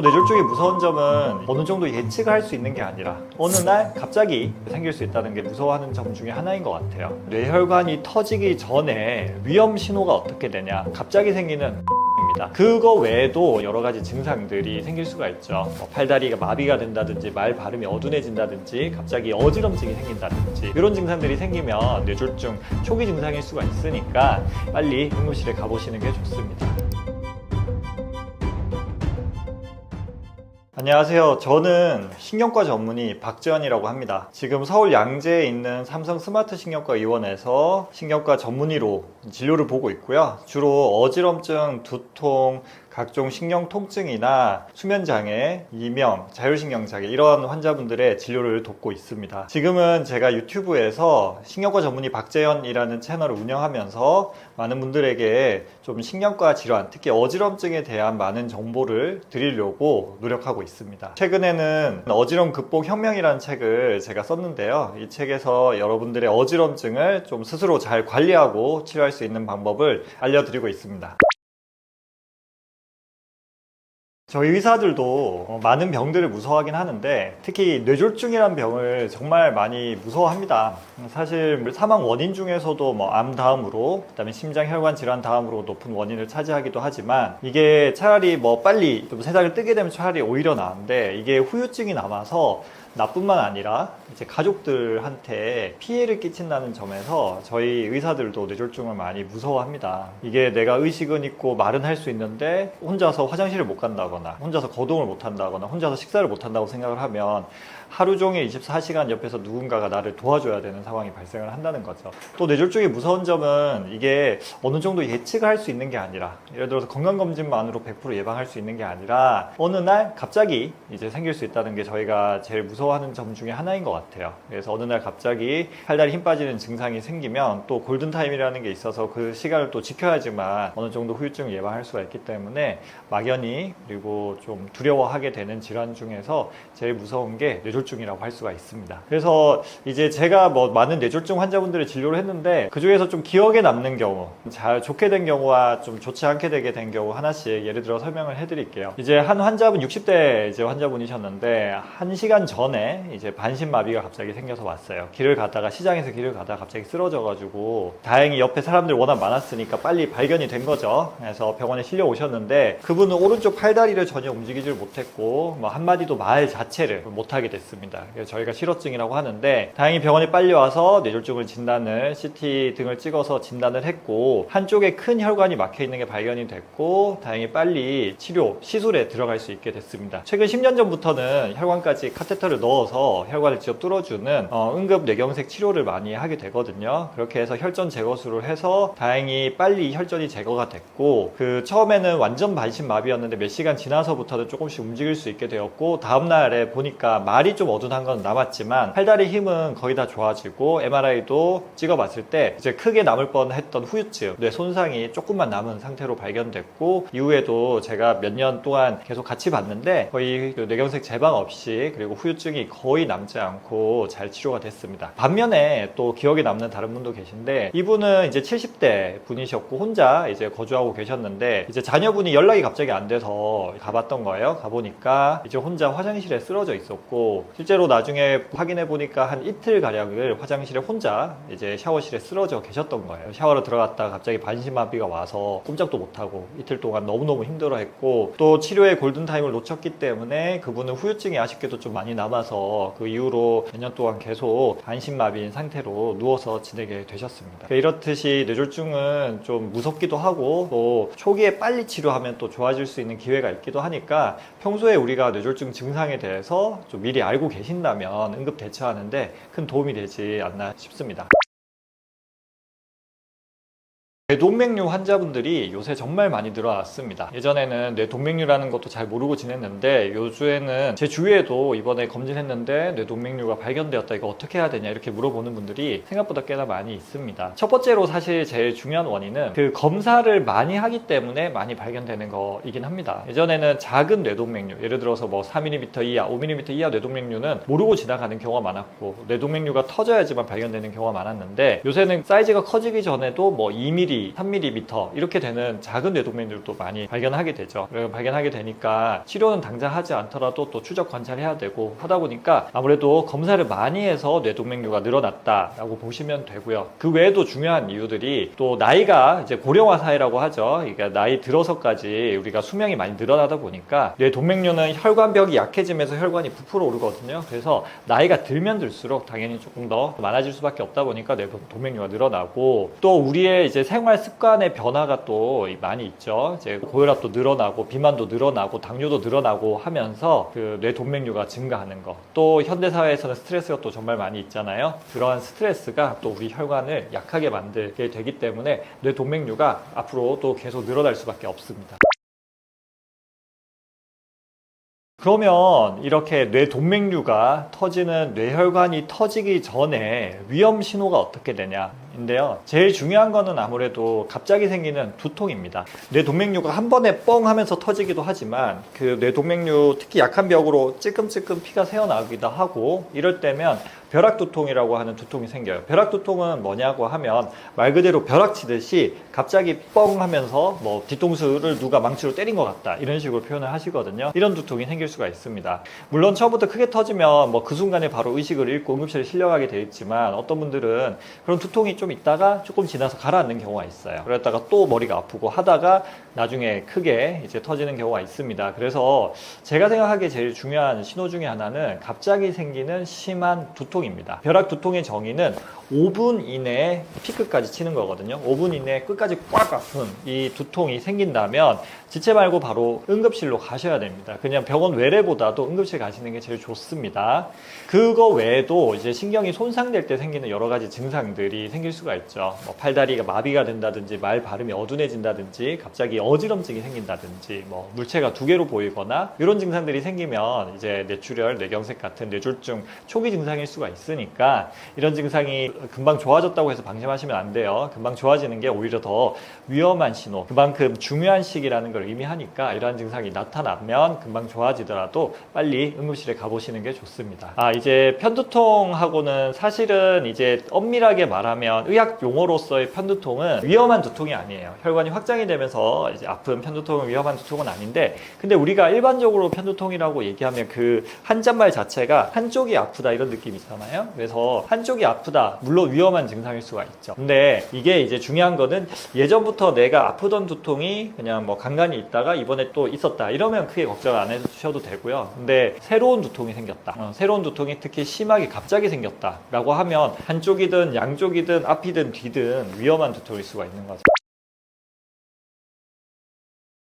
뇌졸중이 무서운 점은 어느 정도 예측을 할 수 있는 게 아니라 어느 날 갑자기 생길 수 있다는 게 무서워하는 점 중에 하나인 것 같아요. 뇌혈관이 터지기 전에 위험 신호가 어떻게 되냐, 갑자기 생기는 입니다. 그거 외에도 여러 가지 증상들이 생길 수가 있죠. 팔다리가 마비가 된다든지 말 발음이 어둔해진다든지 갑자기 어지럼증이 생긴다든지 이런 증상들이 생기면 뇌졸중 초기 증상일 수가 있으니까 빨리 응급실에 가보시는 게 좋습니다. 안녕하세요. 저는 신경과 전문의 박지원이라고 합니다. 지금 서울 양재에 있는 삼성 스마트 신경과 의원에서 신경과 전문의로 진료를 보고 있고요. 주로 어지럼증, 두통, 각종 신경 통증이나 수면장애, 이명, 자율신경장애 이런 환자분들의 진료를 돕고 있습니다. 지금은 제가 유튜브에서 신경과 전문의 박재현이라는 채널을 운영하면서 많은 분들에게 좀 신경과 질환, 특히 어지럼증에 대한 많은 정보를 드리려고 노력하고 있습니다. 최근에는 어지럼 극복 혁명이라는 책을 제가 썼는데요. 이 책에서 여러분들의 어지럼증을 좀 스스로 잘 관리하고 치료할 수 있는 방법을 알려드리고 있습니다. 저희 의사들도 많은 병들을 무서워하긴 하는데 특히 뇌졸중이라는 병을 정말 많이 무서워합니다. 사실 사망 원인 중에서도 암 다음으로 그다음에 심장혈관 질환 다음으로 높은 원인을 차지하기도 하지만 이게 차라리 빨리 좀 세상을 뜨게 되면 차라리 오히려 나은데 이게 후유증이 남아서 나뿐만 아니라 이제 가족들한테 피해를 끼친다는 점에서 저희 의사들도 뇌졸중을 많이 무서워합니다. 이게 내가 의식은 있고 말은 할 수 있는데 혼자서 화장실을 못 간다거나 혼자서 거동을 못 한다거나 혼자서 식사를 못 한다고 생각을 하면 하루 종일 24시간 옆에서 누군가가 나를 도와줘야 되는 상황이 발생을 한다는 거죠. 또 뇌졸중이 무서운 점은 이게 어느 정도 예측을 할 수 있는 게 아니라 예를 들어서 건강검진만으로 100% 예방할 수 있는 게 아니라 어느 날 갑자기 이제 생길 수 있다는 게 저희가 제일 무서워하는 점 중에 하나인 것 같아요. 그래서 어느 날 갑자기 팔다리 힘 빠지는 증상이 생기면 또 골든타임이라는 게 있어서 그 시간을 또 지켜야지만 어느 정도 후유증을 예방할 수가 있기 때문에 막연히 그리고 좀 두려워하게 되는 질환 중에서 제일 무서운 게 뇌졸중이라고 할 수가 있습니다. 그래서 이제 제가 많은 뇌졸중 환자분들의 진료를 했는데 그 중에서 좀 기억에 남는 경우, 잘 좋게 된 경우와 좀 좋지 않게 되게 된 경우 하나씩 예를 들어 설명을 해드릴게요. 이제 한 환자분 60대 이제 환자분이셨는데 1시간 전에 이제 반신마비가 갑자기 생겨서 왔어요. 시장에서 길을 가다가 갑자기 쓰러져가지고 다행히 옆에 사람들 워낙 많았으니까 빨리 발견이 된 거죠. 그래서 병원에 실려 오셨는데 그분은 오른쪽 팔다리를 전혀 움직이질 못했고 한마디도 말 자체를 못하게 됐습니다. 그래서 저희가 실어증이라고 하는데 다행히 병원에 빨리 와서 뇌졸중을 진단을 CT 등을 찍어서 진단을 했고 한쪽에 큰 혈관이 막혀 있는 게 발견이 됐고 다행히 빨리 치료, 시술에 들어갈 수 있게 됐습니다. 최근 10년 전부터는 혈관까지 카테터를 넣어서 혈관을 직접 뚫어주는 응급 뇌경색 치료를 많이 하게 되거든요. 그렇게 해서 혈전 제거술을 해서 다행히 빨리 혈전이 제거가 됐고 처음에는 완전 반신마비였는데 몇 시간 지나서부터는 조금씩 움직일 수 있게 되었고 다음날에 보니까 말이 좀 어둔한 건 남았지만 팔다리 힘은 거의 다 좋아지고 MRI도 찍어봤을 때 이제 크게 남을 뻔했던 후유증, 뇌 손상이 조금만 남은 상태로 발견됐고 이후에도 제가 몇 년 동안 계속 같이 봤는데 거의 뇌경색 제방 없이 그리고 후유증이 거의 남지 않고 잘 치료가 됐습니다. 반면에 또 기억에 남는 다른 분도 계신데 이분은 이제 70대 분이셨고 혼자 이제 거주하고 계셨는데 이제 자녀분이 연락이 갑자기 안 돼서 가봤던 거예요. 가보니까 이제 혼자 화장실에 쓰러져 있었고 실제로 나중에 확인해 보니까 한 이틀 가량을 화장실에 혼자 이제 샤워실에 쓰러져 계셨던 거예요. 샤워로 들어갔다가 갑자기 반신마비가 와서 꼼짝도 못하고 이틀 동안 너무너무 힘들어했고 또 치료의 골든타임을 놓쳤기 때문에 그분은 후유증이 아쉽게도 좀 많이 남아서 그 이후로 몇 년 동안 계속 반신마비인 상태로 누워서 지내게 되셨습니다. 이렇듯이 뇌졸중은 좀 무섭기도 하고 또 초기에 빨리 치료하면 또 좋아질 수 있는 기회가 있기도 하니까 평소에 우리가 뇌졸중 증상에 대해서 좀 미리 알고 계신다면 응급 대처하는데 큰 도움이 되지 않나 싶습니다. 뇌동맥류 환자분들이 요새 정말 많이 늘어났습니다. 예전에는 뇌동맥류라는 것도 잘 모르고 지냈는데 요즘에는 제 주위에도 이번에 검진했는데 뇌동맥류가 발견되었다, 이거 어떻게 해야 되냐 이렇게 물어보는 분들이 생각보다 꽤나 많이 있습니다. 첫 번째로 사실 제일 중요한 원인은 검사를 많이 하기 때문에 많이 발견되는 거이긴 합니다. 예전에는 작은 뇌동맥류, 예를 들어서 4mm 이하, 5mm 이하 뇌동맥류는 모르고 지나가는 경우가 많았고 뇌동맥류가 터져야지만 발견되는 경우가 많았는데 요새는 사이즈가 커지기 전에도 2mm 2mm, 3mm 이렇게 되는 작은 뇌동맥류도 많이 발견하게 되죠. 발견하게 되니까 치료는 당장 하지 않더라도 또 추적 관찰해야 되고 하다 보니까 아무래도 검사를 많이 해서 뇌동맥류가 늘어났다라고 보시면 되고요. 그 외에도 중요한 이유들이 또 나이가 이제 고령화 사회라고 하죠. 그러니까 나이 들어서까지 우리가 수명이 많이 늘어나다 보니까 뇌동맥류는 혈관벽이 약해지면서 혈관이 부풀어 오르거든요. 그래서 나이가 들면 들수록 당연히 조금 더 많아질 수밖에 없다 보니까 뇌동맥류가 늘어나고, 또 우리의 이제 생활 습관의 변화가 또 많이 있죠. 이제 고혈압도 늘어나고 비만도 늘어나고 당뇨도 늘어나고 하면서 그 뇌동맥류가 증가하는 거, 또 현대 사회에서는 스트레스가 또 정말 많이 있잖아요. 그러한 스트레스가 또 우리 혈관을 약하게 만들게 되기 때문에 뇌동맥류가 앞으로 또 계속 늘어날 수밖에 없습니다. 그러면 이렇게 뇌동맥류가 터지는, 뇌혈관이 터지기 전에 위험 신호가 어떻게 되냐 인데요. 제일 중요한 거는 아무래도 갑자기 생기는 두통입니다. 뇌동맥류가 한 번에 뻥 하면서 터지기도 하지만 그 뇌동맥류 특히 약한 벽으로 찔끔찔끔 피가 새어나오기도 하고, 이럴 때면 벼락두통이라고 하는 두통이 생겨요. 벼락두통은 뭐냐고 하면 말 그대로 벼락 치듯이 갑자기 뻥 하면서 뭐 뒤통수를 누가 망치로 때린 것 같다 이런 식으로 표현을 하시거든요. 이런 두통이 생길 수가 있습니다. 물론 처음부터 크게 터지면 뭐 그 순간에 바로 의식을 잃고 응급실에 실려가게 되어 있지만, 어떤 분들은 그런 두통이 좀 있다가 조금 지나서 가라앉는 경우가 있어요. 그랬다가 또 머리가 아프고 하다가 나중에 크게 이제 터지는 경우가 있습니다. 그래서 제가 생각하기에 제일 중요한 신호 중에 하나는 갑자기 생기는 심한 두통입니다. 벼락 두통의 정의는 5분 이내에 피크까지 치는 거거든요. 5분 이내에 끝까지 꽉 아픈 이 두통이 생긴다면 지체 말고 바로 응급실로 가셔야 됩니다. 그냥 병원 외래보다도 응급실 가시는 게 제일 좋습니다. 그거 외에도 이제 신경이 손상될 때 생기는 여러 가지 증상들이 생길 수가 있죠. 뭐 팔다리가 마비가 된다든지, 말 발음이 어둔해진다든지, 갑자기 어지럼증이 생긴다든지, 뭐 물체가 두 개로 보이거나, 이런 증상들이 생기면 이제 뇌출혈, 뇌경색 같은 뇌졸중 초기 증상일 수가 있으니까, 이런 증상이 금방 좋아졌다고 해서 방심하시면 안 돼요. 금방 좋아지는 게 오히려 더 위험한 신호, 그만큼 중요한 시기라는 걸 의미하니까, 이러한 증상이 나타나면 금방 좋아지더라도 빨리 응급실에 가보시는 게 좋습니다. 이제 편두통하고는 사실은 이제 엄밀하게 말하면 의학 용어로서의 편두통은 위험한 두통이 아니에요. 혈관이 확장이 되면서 이제 아픈 편두통은 위험한 두통은 아닌데, 근데 우리가 일반적으로 편두통이라고 얘기하면 그 한자말 자체가 한쪽이 아프다 이런 느낌이 있잖아요. 그래서 한쪽이 아프다, 물론 위험한 증상일 수가 있죠. 근데 이게 이제 중요한 거는 예전부터 내가 아프던 두통이 그냥 뭐 간간히 있다가 이번에 또 있었다 이러면 크게 걱정 안 해주셔도 되고요. 근데 새로운 두통이 생겼다, 새로운 두통이 특히 심하게 갑자기 생겼다 라고 하면 한쪽이든 양쪽이든 앞이든 뒤든 위험한 두통일 수가 있는 거죠.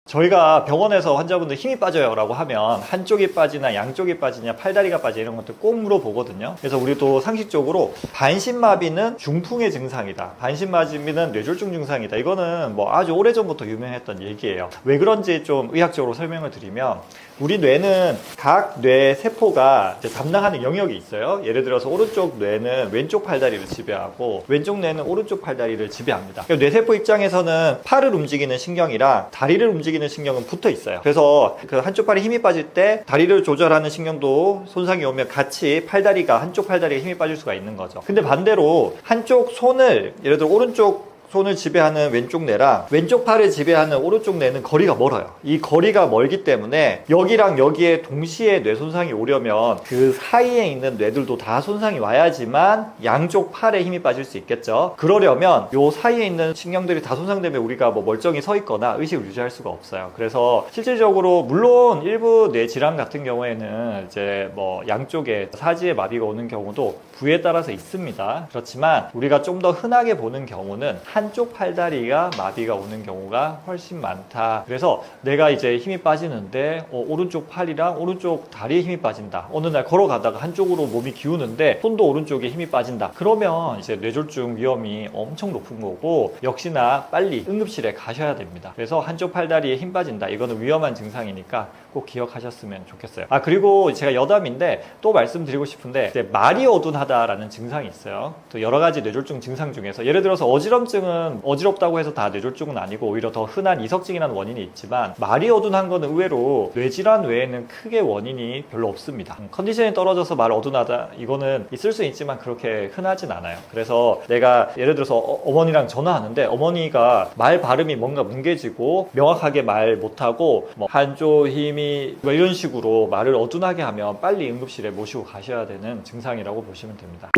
저희가 병원에서 환자분들 힘이 빠져요 라고 하면 한쪽이 빠지나 양쪽이 빠지냐, 팔다리가 빠지냐 이런 것들 꼭 물어보거든요. 그래서 우리도 상식적으로 반신마비는 중풍의 증상이다, 반신마비는 뇌졸중 증상이다, 이거는 뭐 아주 오래전부터 유명했던 얘기예요. 왜 그런지 좀 의학적으로 설명을 드리면, 우리 뇌는 각 뇌 세포가 담당하는 영역이 있어요. 예를 들어서 오른쪽 뇌는 왼쪽 팔다리를 지배하고 왼쪽 뇌는 오른쪽 팔다리를 지배합니다. 뇌세포 입장에서는 팔을 움직이는 신경이랑 다리를 움직이는 신경은 붙어 있어요. 그래서 그 한쪽 팔에 힘이 빠질 때 다리를 조절하는 신경도 손상이 오면 같이 한쪽 팔다리에 힘이 빠질 수가 있는 거죠. 근데 반대로 한쪽 손을, 예를 들어 오른쪽 손을 지배하는 왼쪽 뇌랑 왼쪽 팔을 지배하는 오른쪽 뇌는 거리가 멀어요. 이 거리가 멀기 때문에 여기랑 여기에 동시에 뇌 손상이 오려면 그 사이에 있는 뇌들도 다 손상이 와야지만 양쪽 팔에 힘이 빠질 수 있겠죠. 그러려면 요 사이에 있는 신경들이 다 손상되면 우리가 뭐 멀쩡히 서 있거나 의식을 유지할 수가 없어요. 그래서 실질적으로 물론 일부 뇌 질환 같은 경우에는 이제 뭐 양쪽에 사지에 마비가 오는 경우도 부위에 따라서 있습니다. 그렇지만 우리가 좀 더 흔하게 보는 경우는 한쪽 팔다리가 마비가 오는 경우가 훨씬 많다. 그래서 내가 이제 힘이 빠지는데 오른쪽 팔이랑 오른쪽 다리에 힘이 빠진다. 어느 날 걸어가다가 한쪽으로 몸이 기우는데 손도 오른쪽에 힘이 빠진다. 그러면 이제 뇌졸중 위험이 엄청 높은 거고, 역시나 빨리 응급실에 가셔야 됩니다. 그래서 한쪽 팔다리에 힘 빠진다, 이거는 위험한 증상이니까 꼭 기억하셨으면 좋겠어요. 그리고 제가 여담인데 또 말씀드리고 싶은데 이제 말이 어둔하다라는 증상이 있어요. 또 여러 가지 뇌졸중 증상 중에서 예를 들어서 어지럼증은 어지럽다고 해서 다 뇌졸중은 아니고 오히려 더 흔한 이석증이라는 원인이 있지만 말이 어둔한 거는 의외로 뇌질환 외에는 크게 원인이 별로 없습니다. 컨디션이 떨어져서 말 어둔하다 이거는 있을 수 있지만 그렇게 흔하진 않아요. 그래서 내가 예를 들어서 어머니랑 전화하는데 어머니가 말 발음이 뭔가 뭉개지고 명확하게 말 못하고 뭐 한조 힘이 뭐 이런 식으로 말을 어둔하게 하면 빨리 응급실에 모시고 가셔야 되는 증상이라고 보시면 됩니다.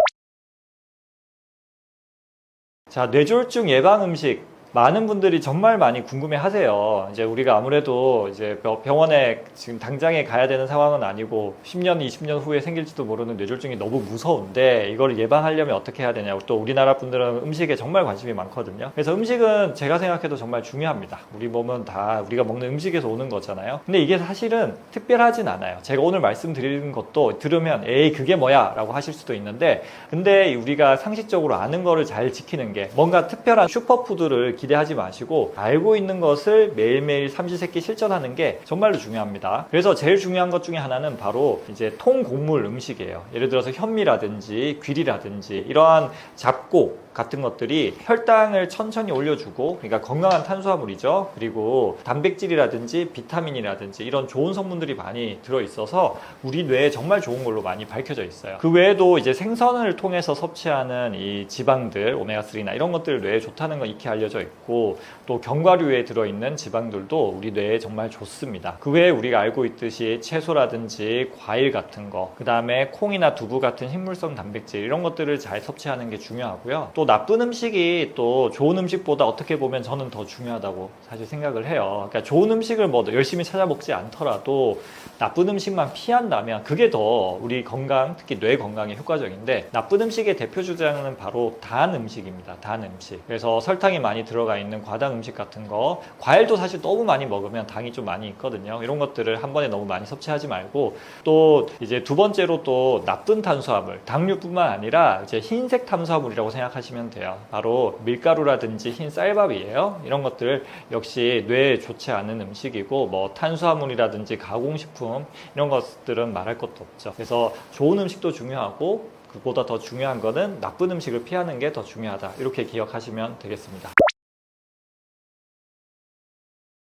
자, 뇌졸중 예방 음식 많은 분들이 정말 많이 궁금해 하세요. 이제 우리가 아무래도 이제 병원에 지금 당장에 가야 되는 상황은 아니고 10년, 20년 후에 생길지도 모르는 뇌졸중이 너무 무서운데 이걸 예방하려면 어떻게 해야 되냐고. 또 우리나라 분들은 음식에 정말 관심이 많거든요. 그래서 음식은 제가 생각해도 정말 중요합니다. 우리 몸은 다 우리가 먹는 음식에서 오는 거잖아요. 근데 이게 사실은 특별하진 않아요. 제가 오늘 말씀드리는 것도 들으면 에이 그게 뭐야 라고 하실 수도 있는데 근데 우리가 상식적으로 아는 거를 잘 지키는 게 뭔가 특별한 슈퍼푸드를 기대하지 마시고 알고 있는 것을 매일매일 삼시세끼 실천하는 게 정말로 중요합니다. 그래서 제일 중요한 것 중에 하나는 바로 이제 통곡물 음식이에요. 예를 들어서 현미라든지 귀리라든지 이러한 잡곡 같은 것들이 혈당을 천천히 올려주고 그러니까 건강한 탄수화물이죠. 그리고 단백질이라든지 비타민이라든지 이런 좋은 성분들이 많이 들어있어서 우리 뇌에 정말 좋은 걸로 많이 밝혀져 있어요. 그 외에도 이제 생선을 통해서 섭취하는 이 지방들 오메가3나 이런 것들 뇌에 좋다는 건 익히 알려져 있고 또 견과류에 들어있는 지방들도 우리 뇌에 정말 좋습니다. 그 외에 우리가 알고 있듯이 채소라든지 과일 같은 거 그 다음에 콩이나 두부 같은 식물성 단백질 이런 것들을 잘 섭취하는 게 중요하고요. 또 나쁜 음식이 또 좋은 음식보다 어떻게 보면 저는 더 중요하다고 사실 생각을 해요. 그러니까 좋은 음식을 뭐 열심히 찾아 먹지 않더라도 나쁜 음식만 피한다면 그게 더 우리 건강, 특히 뇌 건강에 효과적인데 나쁜 음식의 대표 주장은 바로 단 음식입니다. 단 음식. 그래서 설탕이 많이 들어가 있는 과당 음식 같은 거, 과일도 사실 너무 많이 먹으면 당이 좀 많이 있거든요. 이런 것들을 한 번에 너무 많이 섭취하지 말고 또 이제 두 번째로 또 나쁜 탄수화물, 당류뿐만 아니라 이제 흰색 탄수화물이라고 생각하시면 돼요. 바로 밀가루라든지 흰 쌀밥이에요. 이런 것들 역시 뇌에 좋지 않은 음식이고 뭐 탄수화물이라든지 가공식품 이런 것들은 말할 것도 없죠. 그래서 좋은 음식도 중요하고 그보다 더 중요한 거는 나쁜 음식을 피하는 게 더 중요하다. 이렇게 기억하시면 되겠습니다.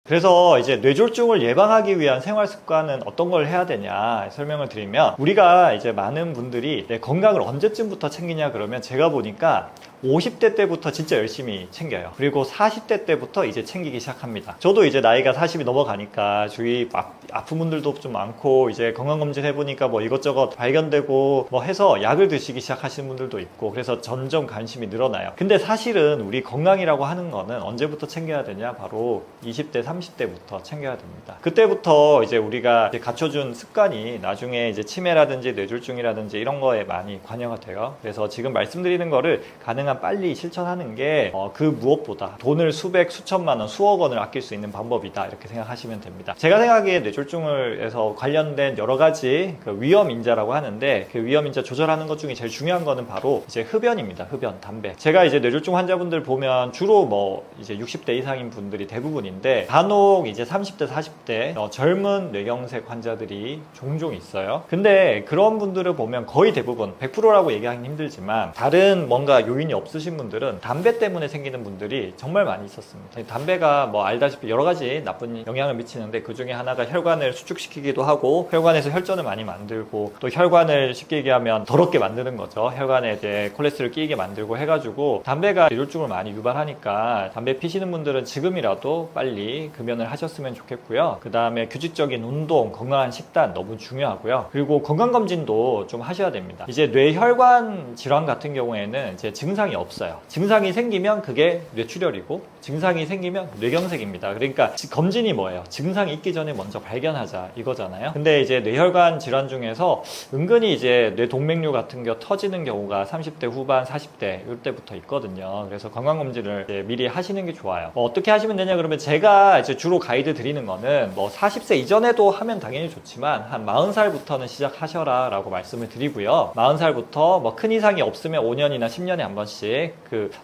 그래서 이제 뇌졸중을 예방하기 위한 생활 습관은 어떤 걸 해야 되냐 설명을 드리면 우리가 이제 많은 분들이 내 건강을 언제쯤부터 챙기냐 그러면 제가 보니까 50대 때부터 진짜 열심히 챙겨요. 그리고 40대 때부터 이제 챙기기 시작합니다. 저도 이제 나이가 40이 넘어가니까 주위 아픈 분들도 좀 많고 이제 건강검진 해보니까 뭐 이것저것 발견되고 뭐 해서 약을 드시기 시작하시는 분들도 있고 그래서 점점 관심이 늘어나요. 근데 사실은 우리 건강이라고 하는 거는 언제부터 챙겨야 되냐 바로 20대 30대부터 챙겨야 됩니다. 그때부터 이제 우리가 이제 갖춰준 습관이 나중에 이제 치매라든지 뇌졸중이라든지 이런 거에 많이 관여가 돼요. 그래서 지금 말씀드리는 거를 가능한 빨리 실천하는 게 그 무엇보다 돈을 수백 수천만 원 수억 원을 아낄 수 있는 방법이다 이렇게 생각하시면 됩니다. 제가 생각하기에 뇌졸중을 해서 관련된 여러 가지 그 위험인자라고 하는데 그 위험인자 조절하는 것 중에 제일 중요한 거는 바로 이제 흡연입니다. 흡연, 담배. 제가 이제 뇌졸중 환자분들 보면 주로 뭐 이제 60대 이상인 분들이 대부분인데 간혹 이제 30대 40대 젊은 뇌경색 환자들이 종종 있어요. 근데 그런 분들을 보면 거의 대부분 100%라고 얘기하기는 힘들지만 다른 뭔가 요인이 없으신 분들은 담배 때문에 생기는 분들이 정말 많이 있었습니다. 담배가 뭐 알다시피 여러 가지 나쁜 영향을 미치는데 그 중에 하나가 혈관을 수축시키기도 하고 혈관에서 혈전을 많이 만들고 또 혈관을 쉽게 얘기하면 더럽게 만드는 거죠. 혈관에 이제 콜레스테롤 끼게 만들고 해가지고 담배가 뇌졸중을 많이 유발하니까 담배 피시는 분들은 지금이라도 빨리 금연을 하셨으면 좋겠고요. 그 다음에 규칙적인 운동, 건강한 식단 너무 중요하고요. 그리고 건강검진도 좀 하셔야 됩니다. 이제 뇌혈관 질환 같은 경우에는 이제 증상이 없어요. 증상이 생기면 그게 뇌출혈이고 증상이 생기면 뇌경색입니다. 그러니까 검진이 뭐예요? 증상이 있기 전에 먼저 발견하자 이거잖아요. 근데 이제 뇌혈관 질환 중에서 은근히 이제 뇌동맥류 같은 게 터지는 경우가 30대 후반, 40대 이때부터 있거든요. 그래서 건강검진을 이제 미리 하시는 게 좋아요. 어떻게 하시면 되냐 그러면 제가 이제 주로 가이드 드리는 거는 뭐 40세 이전에도 하면 당연히 좋지만 한 40살부터는 시작하셔라 라고 말씀을 드리고요. 40살부터 뭐 큰 이상이 없으면 5년이나 10년에 한 번씩 번씩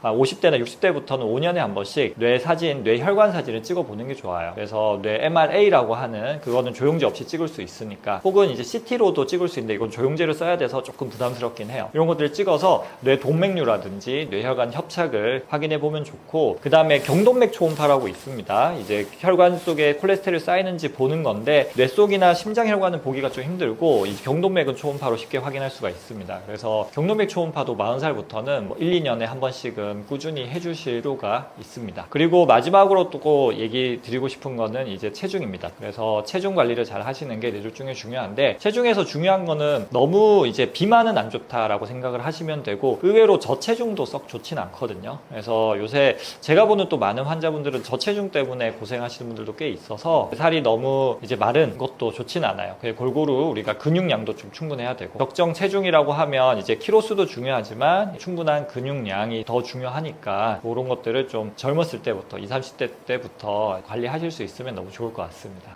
50대나 60대부터는 5년에 한 번씩 뇌 사진, 뇌 혈관 사진을 찍어 보는 게 좋아요. 그래서 뇌 MRA라고 하는 그거는 조영제 없이 찍을 수 있으니까, 혹은 이제 CT로도 찍을 수 있는데 이건 조영제를 써야 돼서 조금 부담스럽긴 해요. 이런 것들을 찍어서 뇌 동맥류라든지 뇌혈관 협착을 확인해 보면 좋고, 그 다음에 경동맥 초음파라고 있습니다. 이제 혈관 속에 콜레스테롤 쌓이는지 보는 건데 뇌 속이나 심장 혈관은 보기가 좀 힘들고 이 경동맥은 초음파로 쉽게 확인할 수가 있습니다. 그래서 경동맥 초음파도 40살부터는 뭐 1, 2년에 한 번씩은 꾸준히 해주실 필요가 있습니다. 그리고 마지막으로 또 얘기 드리고 싶은 거는 이제 체중입니다. 그래서 체중 관리를 잘 하시는 게 뇌졸중에 중요한데, 체중에서 중요한 거는 너무 이제 비만은 안 좋다라고 생각을 하시면 되고, 의외로 저체중도 썩 좋진 않거든요. 그래서 요새 제가 보는 또 많은 환자분들은 저체중 때문에 고생하시는 분들도 꽤 있어서 살이 너무 이제 마른 것도 좋진 않아요. 골고루 우리가 근육량도 좀 충분해야 되고, 적정 체중이라고 하면 이제 키로수도 중요하지만 충분한 근육량이 더 중요하니까 그런 것들을 좀 젊었을 때부터 20, 30대 때부터 관리하실 수 있으면 너무 좋을 것 같습니다.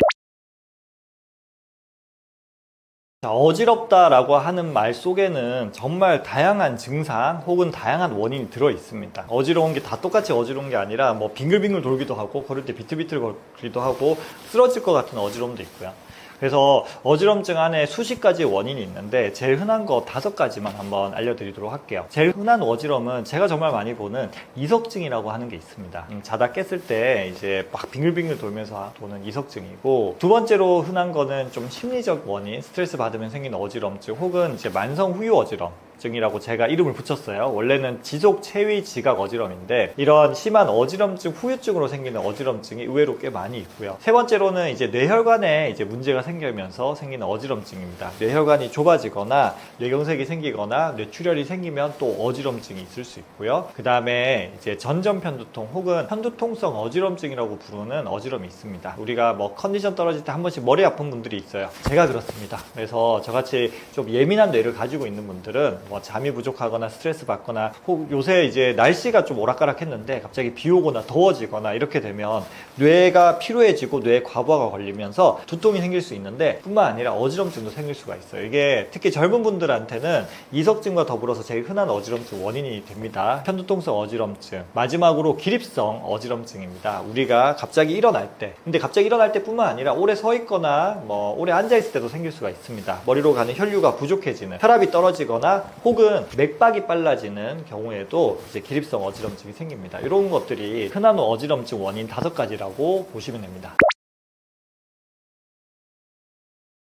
자, 어지럽다라고 하는 말 속에는 정말 다양한 증상 혹은 다양한 원인이 들어 있습니다. 어지러운 게 다 똑같이 어지러운 게 아니라 뭐 빙글빙글 돌기도 하고, 걸을 때 비틀비틀 거리기도 하고, 쓰러질 것 같은 어지러움도 있고요. 그래서 어지럼증 안에 수십 가지 원인이 있는데 제일 흔한 거 5가지만 한번 알려드리도록 할게요. 제일 흔한 어지럼은 제가 정말 많이 보는 이석증이라고 하는 게 있습니다. 자다 깼을 때 이제 막 빙글빙글 돌면서 도는 이석증이고, 두 번째로 흔한 거는 좀 심리적 원인, 스트레스 받으면 생기는 어지럼증 혹은 이제 만성 후유 어지럼 증이라고 제가 이름을 붙였어요. 원래는 지속 체위 지각 어지럼인데 이런 심한 어지럼증 후유증으로 생기는 어지럼증이 의외로 꽤 많이 있고요. 세 번째로는 이제 뇌혈관에 이제 문제가 생기면서 생기는 어지럼증입니다. 뇌혈관이 좁아지거나 뇌경색이 생기거나 뇌출혈이 생기면 또 어지럼증이 있을 수 있고요. 그 다음에 이제 전전편두통 혹은 편두통성 어지럼증이라고 부르는 어지럼이 있습니다. 우리가 뭐 컨디션 떨어질 때 한 번씩 머리 아픈 분들이 있어요. 제가 그렇습니다. 그래서 저같이 좀 예민한 뇌를 가지고 있는 분들은 뭐 잠이 부족하거나 스트레스 받거나, 혹 요새 이제 날씨가 좀 오락가락했는데 갑자기 비 오거나 더워지거나 이렇게 되면 뇌가 피로해지고 뇌 과부하가 걸리면서 두통이 생길 수 있는데, 뿐만 아니라 어지럼증도 생길 수가 있어요. 이게 특히 젊은 분들한테는 이석증과 더불어서 제일 흔한 어지럼증 원인이 됩니다. 편두통성 어지럼증, 마지막으로 기립성 어지럼증입니다. 우리가 갑자기 일어날 때, 근데 갑자기 일어날 때뿐만 아니라 오래 서 있거나 뭐 오래 앉아 있을 때도 생길 수가 있습니다. 머리로 가는 혈류가 부족해지는, 혈압이 떨어지거나 혹은 맥박이 빨라지는 경우에도 이제 기립성 어지럼증이 생깁니다. 이런 것들이 흔한 어지럼증 원인 5가지라고 보시면 됩니다.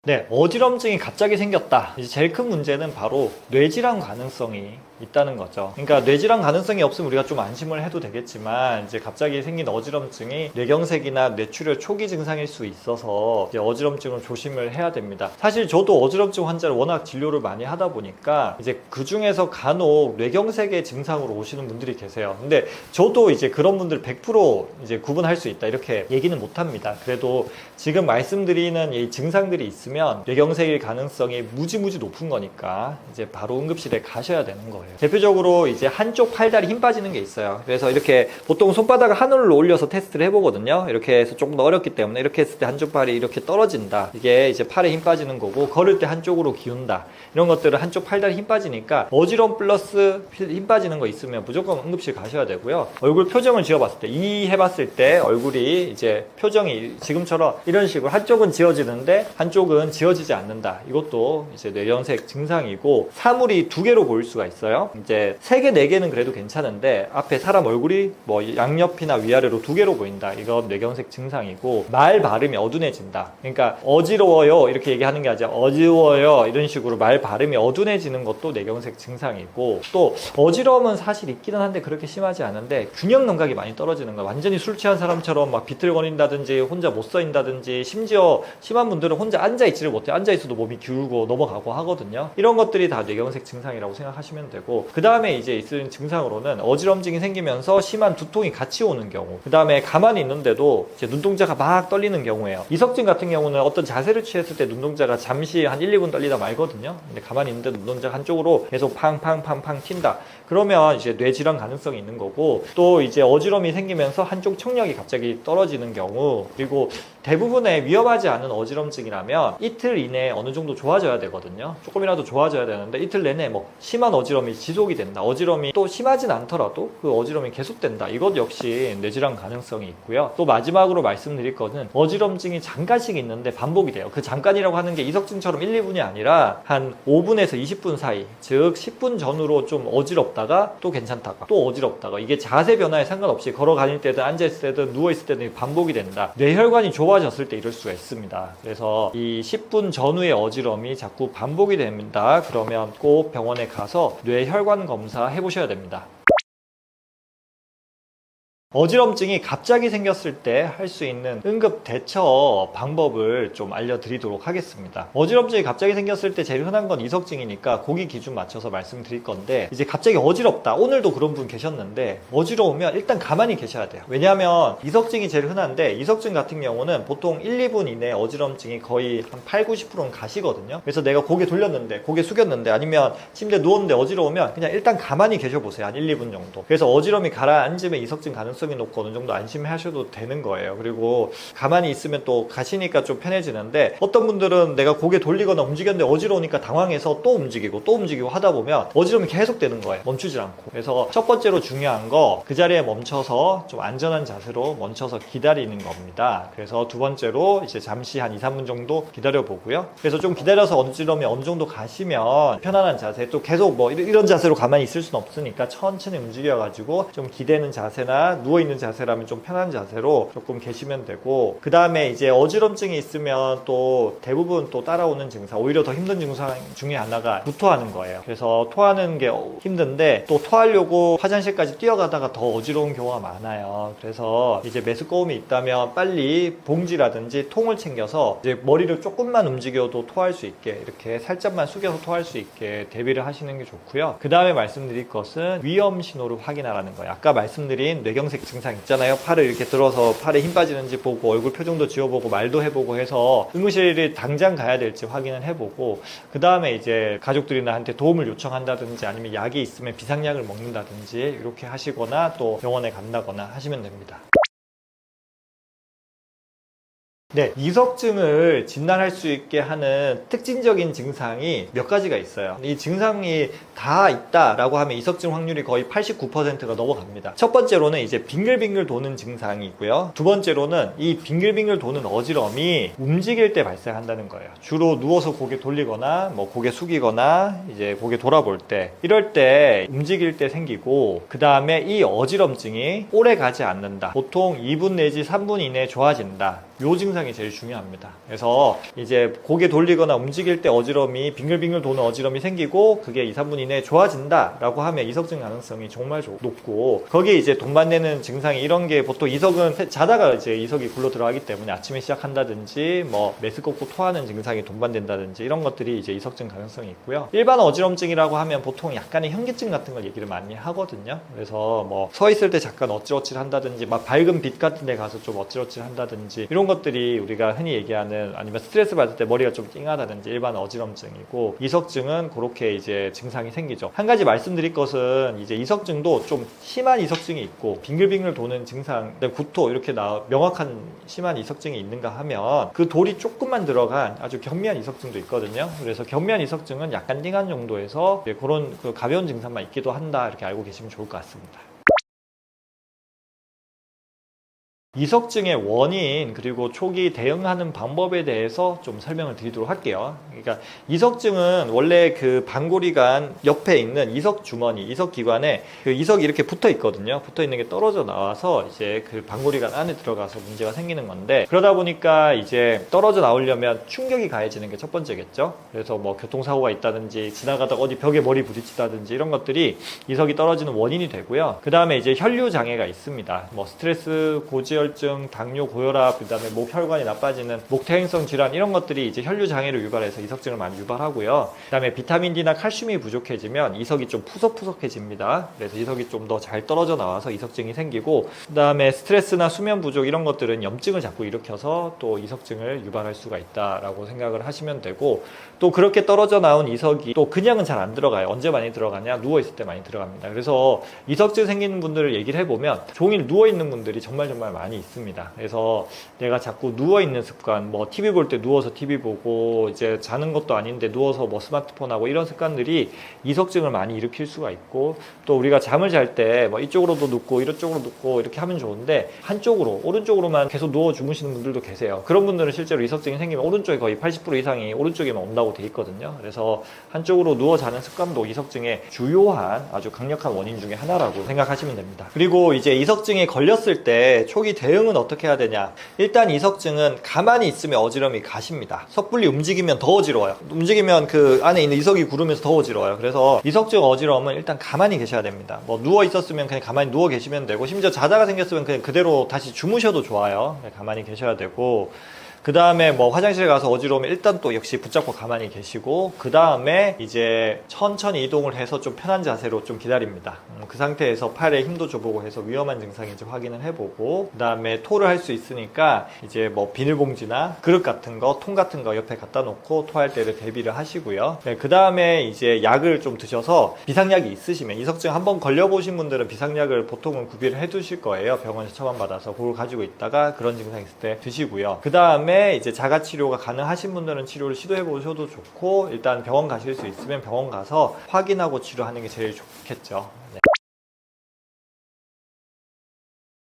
네, 어지럼증이 갑자기 생겼다. 이제 제일 큰 문제는 바로 뇌질환 가능성이 있다는 거죠. 그러니까 뇌질환 가능성이 없으면 우리가 좀 안심을 해도 되겠지만, 이제 갑자기 생긴 어지럼증이 뇌경색이나 뇌출혈 초기 증상일 수 있어서 이제 어지럼증을 조심을 해야 됩니다. 사실 저도 어지럼증 환자를 워낙 진료를 많이 하다 보니까 이제 그 중에서 간혹 뇌경색의 증상으로 오시는 분들이 계세요. 근데 저도 이제 그런 분들 100% 이제 구분할 수 있다 이렇게 얘기는 못 합니다. 그래도 지금 말씀드리는 이 증상들이 있으면 뇌경색일 가능성이 무지무지 높은 거니까 이제 바로 응급실에 가셔야 되는 거예요. 대표적으로 이제 한쪽 팔다리 힘 빠지는 게 있어요. 그래서 이렇게 보통 손바닥을 하늘로 올려서 테스트를 해보거든요. 이렇게 해서 조금 더 어렵기 때문에 이렇게 했을 때 한쪽 팔이 이렇게 떨어진다. 이게 이제 팔에 힘 빠지는 거고, 걸을 때 한쪽으로 기운다. 이런 것들은 한쪽 팔다리 힘 빠지니까 어지러움 플러스 힘 빠지는 거 있으면 무조건 응급실 가셔야 되고요. 얼굴 표정을 지어봤을 때, 이 해봤을 때 얼굴이 이제 표정이 지금처럼 이런 식으로 한쪽은 지어지는데 한쪽은 지어지지 않는다. 이것도 이제 뇌경색 증상이고, 사물이 2개로 보일 수가 있어요. 이제 3개, 4개는 그래도 괜찮은데 앞에 사람 얼굴이 뭐 양옆이나 위아래로 2개로 보인다. 이건 뇌경색 증상이고, 말 발음이 어둔해진다. 그러니까 어지러워요 이렇게 얘기하는 게 아니라 어지러워요 이런 식으로 말 발음이 어둔해지는 것도 뇌경색 증상이고, 또 어지러움은 사실 있기는 한데 그렇게 심하지 않은데 균형 감각이 많이 떨어지는 거야. 완전히 술 취한 사람처럼 막 비틀거린다든지 혼자 못 서 있다든지, 심지어 심한 분들은 혼자 앉아 있지를 못해. 앉아 있어도 몸이 기울고 넘어가고 하거든요. 이런 것들이 다 뇌경색 증상이라고 생각하시면 되고, 그 다음에 이제 있는 증상으로는 어지럼증이 생기면서 심한 두통이 같이 오는 경우, 그 다음에 가만히 있는데도 이제 눈동자가 막 떨리는 경우예요. 이석증 같은 경우는 어떤 자세를 취했을 때 눈동자가 잠시 한 1, 2분 떨리다 말거든요. 근데 가만히 있는데 눈동자가 한쪽으로 계속 팡팡팡팡 튄다. 그러면 이제 뇌질환 가능성이 있는 거고, 또 이제 어지럼이 생기면서 한쪽 청력이 갑자기 떨어지는 경우, 그리고 대부분의 위험하지 않은 어지럼증이라면 이틀 이내에 어느 정도 좋아져야 되거든요. 조금이라도 좋아져야 되는데 이틀 내내 뭐 심한 어지럼이 지속이 된다, 어지럼이 또 심하진 않더라도 그 어지럼이 계속된다, 이것 역시 뇌질환 가능성이 있고요. 또 마지막으로 말씀드릴 거는 어지럼증이 잠깐씩 있는데 반복이 돼요. 그 잠깐이라고 하는 게 이석증처럼 1, 2분이 아니라 한 5분에서 20분 사이, 즉 10분 전후로 좀 어지럽다가 또 괜찮다가 또 어지럽다가, 이게 자세 변화에 상관없이 걸어 다닐 때든 앉아있을 때든 누워있을 때든 반복이 된다. 뇌혈관이 좋아졌을 때 이럴 수가 있습니다. 그래서 이 10분 전후의 어지럼이 자꾸 반복이 됩니다. 그러면 꼭 병원에 가서 뇌혈관 검사 해보셔야 됩니다. 어지럼증이 갑자기 생겼을 때 할 수 있는 응급 대처 방법을 좀 알려드리도록 하겠습니다. 어지럼증이 갑자기 생겼을 때 제일 흔한 건 이석증이니까 거기 기준 맞춰서 말씀드릴 건데, 이제 갑자기 어지럽다, 오늘도 그런 분 계셨는데 어지러우면 일단 가만히 계셔야 돼요. 왜냐하면 이석증이 제일 흔한데, 이석증 같은 경우는 보통 1, 2분 이내에 어지럼증이 거의 한 8, 90%는 가시거든요. 그래서 내가 고개 돌렸는데, 고개 숙였는데, 아니면 침대에 누웠는데 어지러우면 그냥 일단 가만히 계셔보세요. 한 1, 2분 정도. 그래서 어지럼이 가라앉으면 이석증 가능성이 높고 어느 정도 안심하셔도 되는 거예요. 그리고 가만히 있으면 또 가시니까 좀 편해지는데, 어떤 분들은 내가 고개 돌리거나 움직였는데 어지러우니까 당황해서 또 움직이고 또 움직이고 하다 보면 어지럼이 계속 되는 거예요. 멈추질 않고. 그래서 첫 번째로 중요한 거, 그 자리에 멈춰서 좀 안전한 자세로 멈춰서 기다리는 겁니다. 그래서 두 번째로 이제 잠시 한 2, 3분 정도 기다려 보고요. 그래서 좀 기다려서 어지럼이 어느 정도 가시면 편안한 자세, 또 계속 뭐 이런 자세로 가만히 있을 수는 없으니까 천천히 움직여 가지고 좀 기대는 자세나 누워있는 자세라면 좀 편한 자세로 조금 계시면 되고, 그 다음에 이제 어지럼증이 있으면 또 대부분 또 따라오는 증상, 오히려 더 힘든 증상 중에 하나가 구토하는 거예요. 그래서 토하는 게 힘든데 또 토하려고 화장실까지 뛰어가다가 더 어지러운 경우가 많아요. 그래서 이제 메스꺼움이 있다면 빨리 봉지라든지 통을 챙겨서 이제 머리를 조금만 움직여도 토할 수 있게, 이렇게 살짝만 숙여서 토할 수 있게 대비를 하시는 게 좋고요. 그 다음에 말씀드릴 것은 위험 신호를 확인하라는 거예요. 아까 말씀드린 뇌경색 증상 있잖아요. 팔을 이렇게 들어서 팔에 힘 빠지는지 보고, 얼굴 표정도 지워보고, 말도 해보고 해서 응급실을 당장 가야 될지 확인을 해보고, 그 다음에 이제 가족들이나 한테 도움을 요청한다든지, 아니면 약이 있으면 비상약을 먹는다든지 이렇게 하시거나 또 병원에 간다거나 하시면 됩니다. 네, 이석증을 진단할 수 있게 하는 특징적인 증상이 몇 가지가 있어요. 이 증상이 다 있다라고 하면 이석증 확률이 거의 89%가 넘어갑니다. 첫 번째로는 이제 빙글빙글 도는 증상이 있고요. 두 번째로는 이 빙글빙글 도는 어지럼이 움직일 때 발생한다는 거예요. 주로 누워서 고개 돌리거나 뭐 고개 숙이거나 이제 고개 돌아볼 때, 이럴 때 움직일 때 생기고, 그 다음에 이 어지럼증이 오래 가지 않는다. 보통 2분 내지 3분 이내에 좋아진다. 요 증상이 제일 중요합니다. 그래서 이제 고개 돌리거나 움직일 때 어지럼이, 빙글빙글 도는 어지럼이 생기고 그게 2, 3분 이내에 좋아진다 라고 하면 이석증 가능성이 정말 높고, 거기에 이제 동반되는 증상이 이런 게, 보통 이석은 자다가 이제 이석이 굴러 들어가기 때문에 아침에 시작한다든지 뭐 메스껍고 토하는 증상이 동반된다든지 이런 것들이 이제 이석증 가능성이 있고요. 일반 어지럼증이라고 하면 보통 약간의 현기증 같은 걸 얘기를 많이 하거든요. 그래서 뭐 서 있을 때 잠깐 어찌어찌 한다든지, 막 밝은 빛 같은 데 가서 좀 어찌어찌 한다든지, 이런 것들이 우리가 흔히 얘기하는, 아니면 스트레스 받을 때 머리가 좀 띵하다든지 일반 어지럼증이고, 이석증은 그렇게 이제 증상이 생기죠. 한 가지 말씀드릴 것은, 이제 이석증도 좀 심한 이석증이 있고 빙글빙글 도는 증상, 구토 이렇게 명확한 심한 이석증이 있는가 하면 그 돌이 조금만 들어간 아주 경미한 이석증도 있거든요. 그래서 경미한 이석증은 약간 띵한 정도에서 그런 가벼운 증상만 있기도 한다, 이렇게 알고 계시면 좋을 것 같습니다. 이석증의 원인, 그리고 초기 대응하는 방법에 대해서 좀 설명을 드리도록 할게요. 그러니까 이석증은 원래 그 방골이관 옆에 있는 이석 주머니, 이석 기관에 그 이석이 이렇게 붙어 있거든요. 붙어 있는 게 떨어져 나와서 이제 그 방골이관 안에 들어가서 문제가 생기는 건데, 그러다 보니까 이제 떨어져 나오려면 충격이 가해지는 게 첫 번째겠죠. 그래서 뭐 교통사고가 있다든지, 지나가다가 어디 벽에 머리 부딪히다든지, 이런 것들이 이석이 떨어지는 원인이 되고요. 그 다음에 이제 혈류 장애가 있습니다. 뭐 스트레스, 고지혈증, 당뇨, 고혈압, 그 다음에 목 혈관이 나빠지는 목퇴행성 질환, 이런 것들이 이제 혈류 장애를 유발해서 이석증을 많이 유발하고요. 그 다음에 비타민 D나 칼슘이 부족해지면 이석이 좀 푸석푸석해집니다. 그래서 이석이 좀 더 잘 떨어져 나와서 이석증이 생기고, 그 다음에 스트레스나 수면 부족, 이런 것들은 염증을 자꾸 일으켜서 또 이석증을 유발할 수가 있다라고 생각을 하시면 되고, 또 그렇게 떨어져 나온 이석이 또 그냥은 잘 안 들어가요. 언제 많이 들어가냐? 누워있을 때 많이 들어갑니다. 그래서 이석증 생기는 분들을 얘기를 해보면 종일 누워있는 분들이 정말 많이 많이 있습니다. 그래서 내가 자꾸 누워있는 습관, 뭐 TV 볼 때 누워서 TV 보고 이제 자는 것도 아닌데 누워서 뭐 스마트폰 하고 이런 습관들이 이석증을 많이 일으킬 수가 있고, 또 우리가 잠을 잘 때 뭐 이쪽으로도 눕고 이쪽으로 눕고 이렇게 하면 좋은데 한쪽으로, 오른쪽으로만 계속 누워 주무시는 분들도 계세요. 그런 분들은 실제로 이석증이 생기면 오른쪽에 거의 80% 이상이 오른쪽에만 온다고 돼 있거든요. 그래서 한쪽으로 누워 자는 습관도 이석증의 주요한 아주 강력한 원인 중에 하나라고 생각하시면 됩니다. 그리고 이제 이석증에 걸렸을 때 초기 대응은 어떻게 해야 되냐. 일단 이석증은 가만히 있으면 어지럼이 가십니다. 섣불리 움직이면 더 어지러워요. 움직이면 그 안에 있는 이석이 구르면서 더 어지러워요. 그래서 이석증 어지러움은 일단 가만히 계셔야 됩니다. 뭐 누워 있었으면 그냥 가만히 누워 계시면 되고, 심지어 자다가 생겼으면 그냥 그대로 다시 주무셔도 좋아요. 가만히 계셔야 되고, 그 다음에 뭐 화장실 가서 어지러우면 일단 또 역시 붙잡고 가만히 계시고, 그 다음에 이제 천천히 이동을 해서 좀 편한 자세로 좀 기다립니다. 그 상태에서 팔에 힘도 줘보고 해서 위험한 증상인지 확인을 해보고, 그 다음에 토를 할 수 있으니까 이제 뭐 비닐봉지나 그릇 같은 거, 통 같은 거 옆에 갖다 놓고 토할 때를 대비를 하시고요. 그 다음에 이제 약을 좀 드셔서, 비상약이 있으시면, 이석증 한번 걸려보신 분들은 비상약을 보통은 구비를 해 두실 거예요. 병원에서 처방받아서 그걸 가지고 있다가 그런 증상 있을 때 드시고요. 그 다음에 이제 자가 치료가 가능하신 분들은 치료를 시도해 보셔도 좋고, 일단 병원 가실 수 있으면 병원 가서 확인하고 치료하는 게 제일 좋겠죠. 네.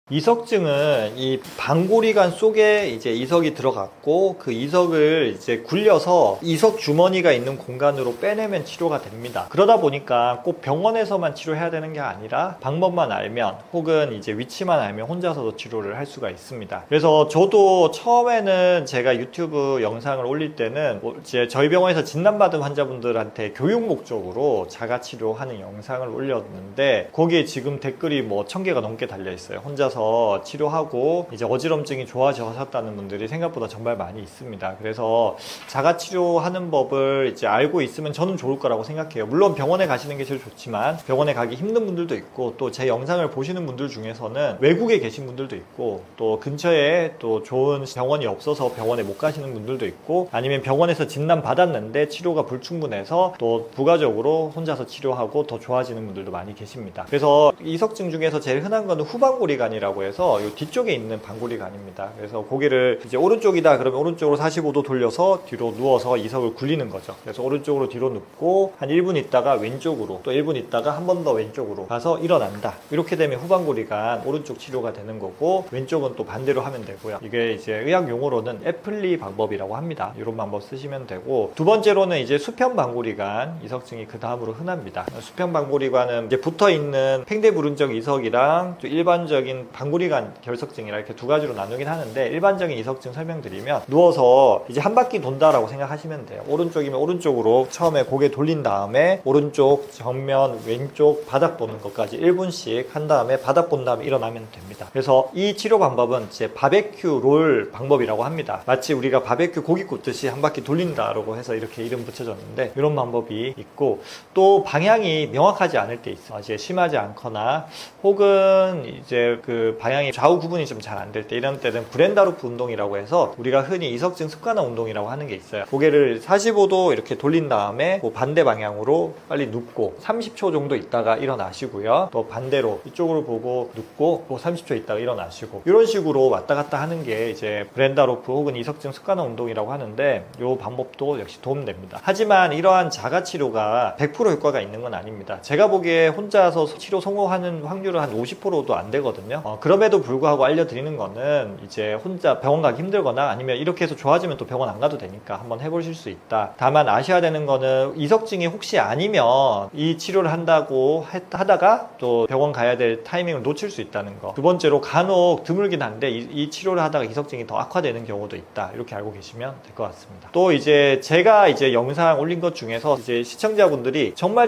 이석증은 이 방골이관 속에 이제 이석이 들어갔고, 그 이석을 이제 굴려서 이석 주머니가 있는 공간으로 빼내면 치료가 됩니다. 그러다 보니까 꼭 병원에서만 치료해야 되는 게 아니라 방법만 알면, 혹은 이제 위치만 알면 혼자서도 치료를 할 수가 있습니다. 그래서 저도 처음에는 제가 유튜브 영상을 올릴 때는 이제 저희 병원에서 진단받은 환자분들한테 교육 목적으로 자가 치료하는 영상을 올렸는데, 거기에 지금 댓글이 뭐 1000개가 넘게 달려 있어요. 혼자서 치료하고 이제 어지럼증이 좋아지셨다는 분들이 생각보다 정말 많이 있습니다. 그래서 자가 치료하는 법을 이제 알고 있으면 저는 좋을 거라고 생각해요. 물론 병원에 가시는 게 제일 좋지만, 병원에 가기 힘든 분들도 있고, 또 제 영상을 보시는 분들 중에서는 외국에 계신 분들도 있고, 또 근처에 또 좋은 병원이 없어서 병원에 못 가시는 분들도 있고, 아니면 병원에서 진단 받았는데 치료가 불충분해서 또 부가적으로 혼자서 치료하고 더 좋아지는 분들도 많이 계십니다. 그래서 이석증 중에서 제일 흔한 거는 후방골이관이라고 해서 이 뒤쪽에 있는 방골이관입니다. 그래서 고개를 이제 오른쪽이다 그러면 오른쪽으로 45도 돌려서 뒤로 누워서 이석을 굴리는 거죠. 그래서 오른쪽으로 뒤로 눕고 한 1분 있다가 왼쪽으로, 또 1분 있다가 한 번 더 왼쪽으로 가서 일어난다. 이렇게 되면 후방골이관 오른쪽 치료가 되는 거고, 왼쪽은 또 반대로 하면 되고요. 이게 이제 의학 용어로는 애플리 방법이라고 합니다. 이런 방법 쓰시면 되고, 두 번째로는 이제 수평 방골이관 이석증이 그 다음으로 흔합니다. 수평 방골이관은 이제 붙어 있는 팽대부른적 이석이랑 또 일반적인 방골이관 결석증이라 이렇게 두 가지로 나누긴 하는데, 일반적인 이석증 설명드리면, 누워서 이제 한 바퀴 돈다라고 생각하시면 돼요. 오른쪽이면 오른쪽으로 처음에 고개 돌린 다음에 오른쪽, 정면, 왼쪽 바닥 보는 것까지 1분씩 한 다음에 바닥 본 다음에 일어나면 됩니다. 그래서 이 치료 방법은 이제 바베큐 롤 방법이라고 합니다. 마치 우리가 바베큐 고기 굽듯이 한 바퀴 돌린다라고 해서 이렇게 이름 붙여졌는데, 이런 방법이 있고, 또 방향이 명확하지 않을 때 있어요. 이제 심하지 않거나, 혹은 이제 그 방향이 좌우 구분이 좀 잘 안 될 때, 이런 때는 브렌다루프 운동이라고 해서 우리가 흔히 이석증 습관화 운동이라고 하는 게 있어요. 고개를 45도 이렇게 돌린 다음에 그 반대 방향으로 빨리 눕고 30초 정도 있다가 일어나시고요. 또 반대로 이쪽으로 보고 눕고 또 30초 있다가 일어나시고, 이런 식으로 왔다 갔다 하는 게 이제 브렌다루프 혹은 이석증 습관화 운동이라고 하는데, 이 방법도 역시 도움됩니다. 하지만 이러한 자가 치료가 100% 효과가 있는 건 아닙니다. 제가 보기에 혼자서 치료 성공하는 확률은 한 50%도 안 되거든요. 그럼에도 불구하고 알려드리는 거는, 이제 혼자 병원 가기 힘들거나 아니면 이렇게 해서 좋아지면 또 병원 안 가도 되니까 한번 해보실 수 있다. 다만 아셔야 되는 거는, 이석증이 혹시 아니면 이 치료를 한다고 하다가 또 병원 가야 될 타이밍을 놓칠 수 있다는 거. 두 번째로, 간혹 드물긴 한데 이 치료를 하다가 이석증이 더 악화되는 경우도 있다. 이렇게 알고 계시면 될 것 같습니다. 또 이제 제가 이제 영상 올린 것 중에서 이제 시청자분들이 정말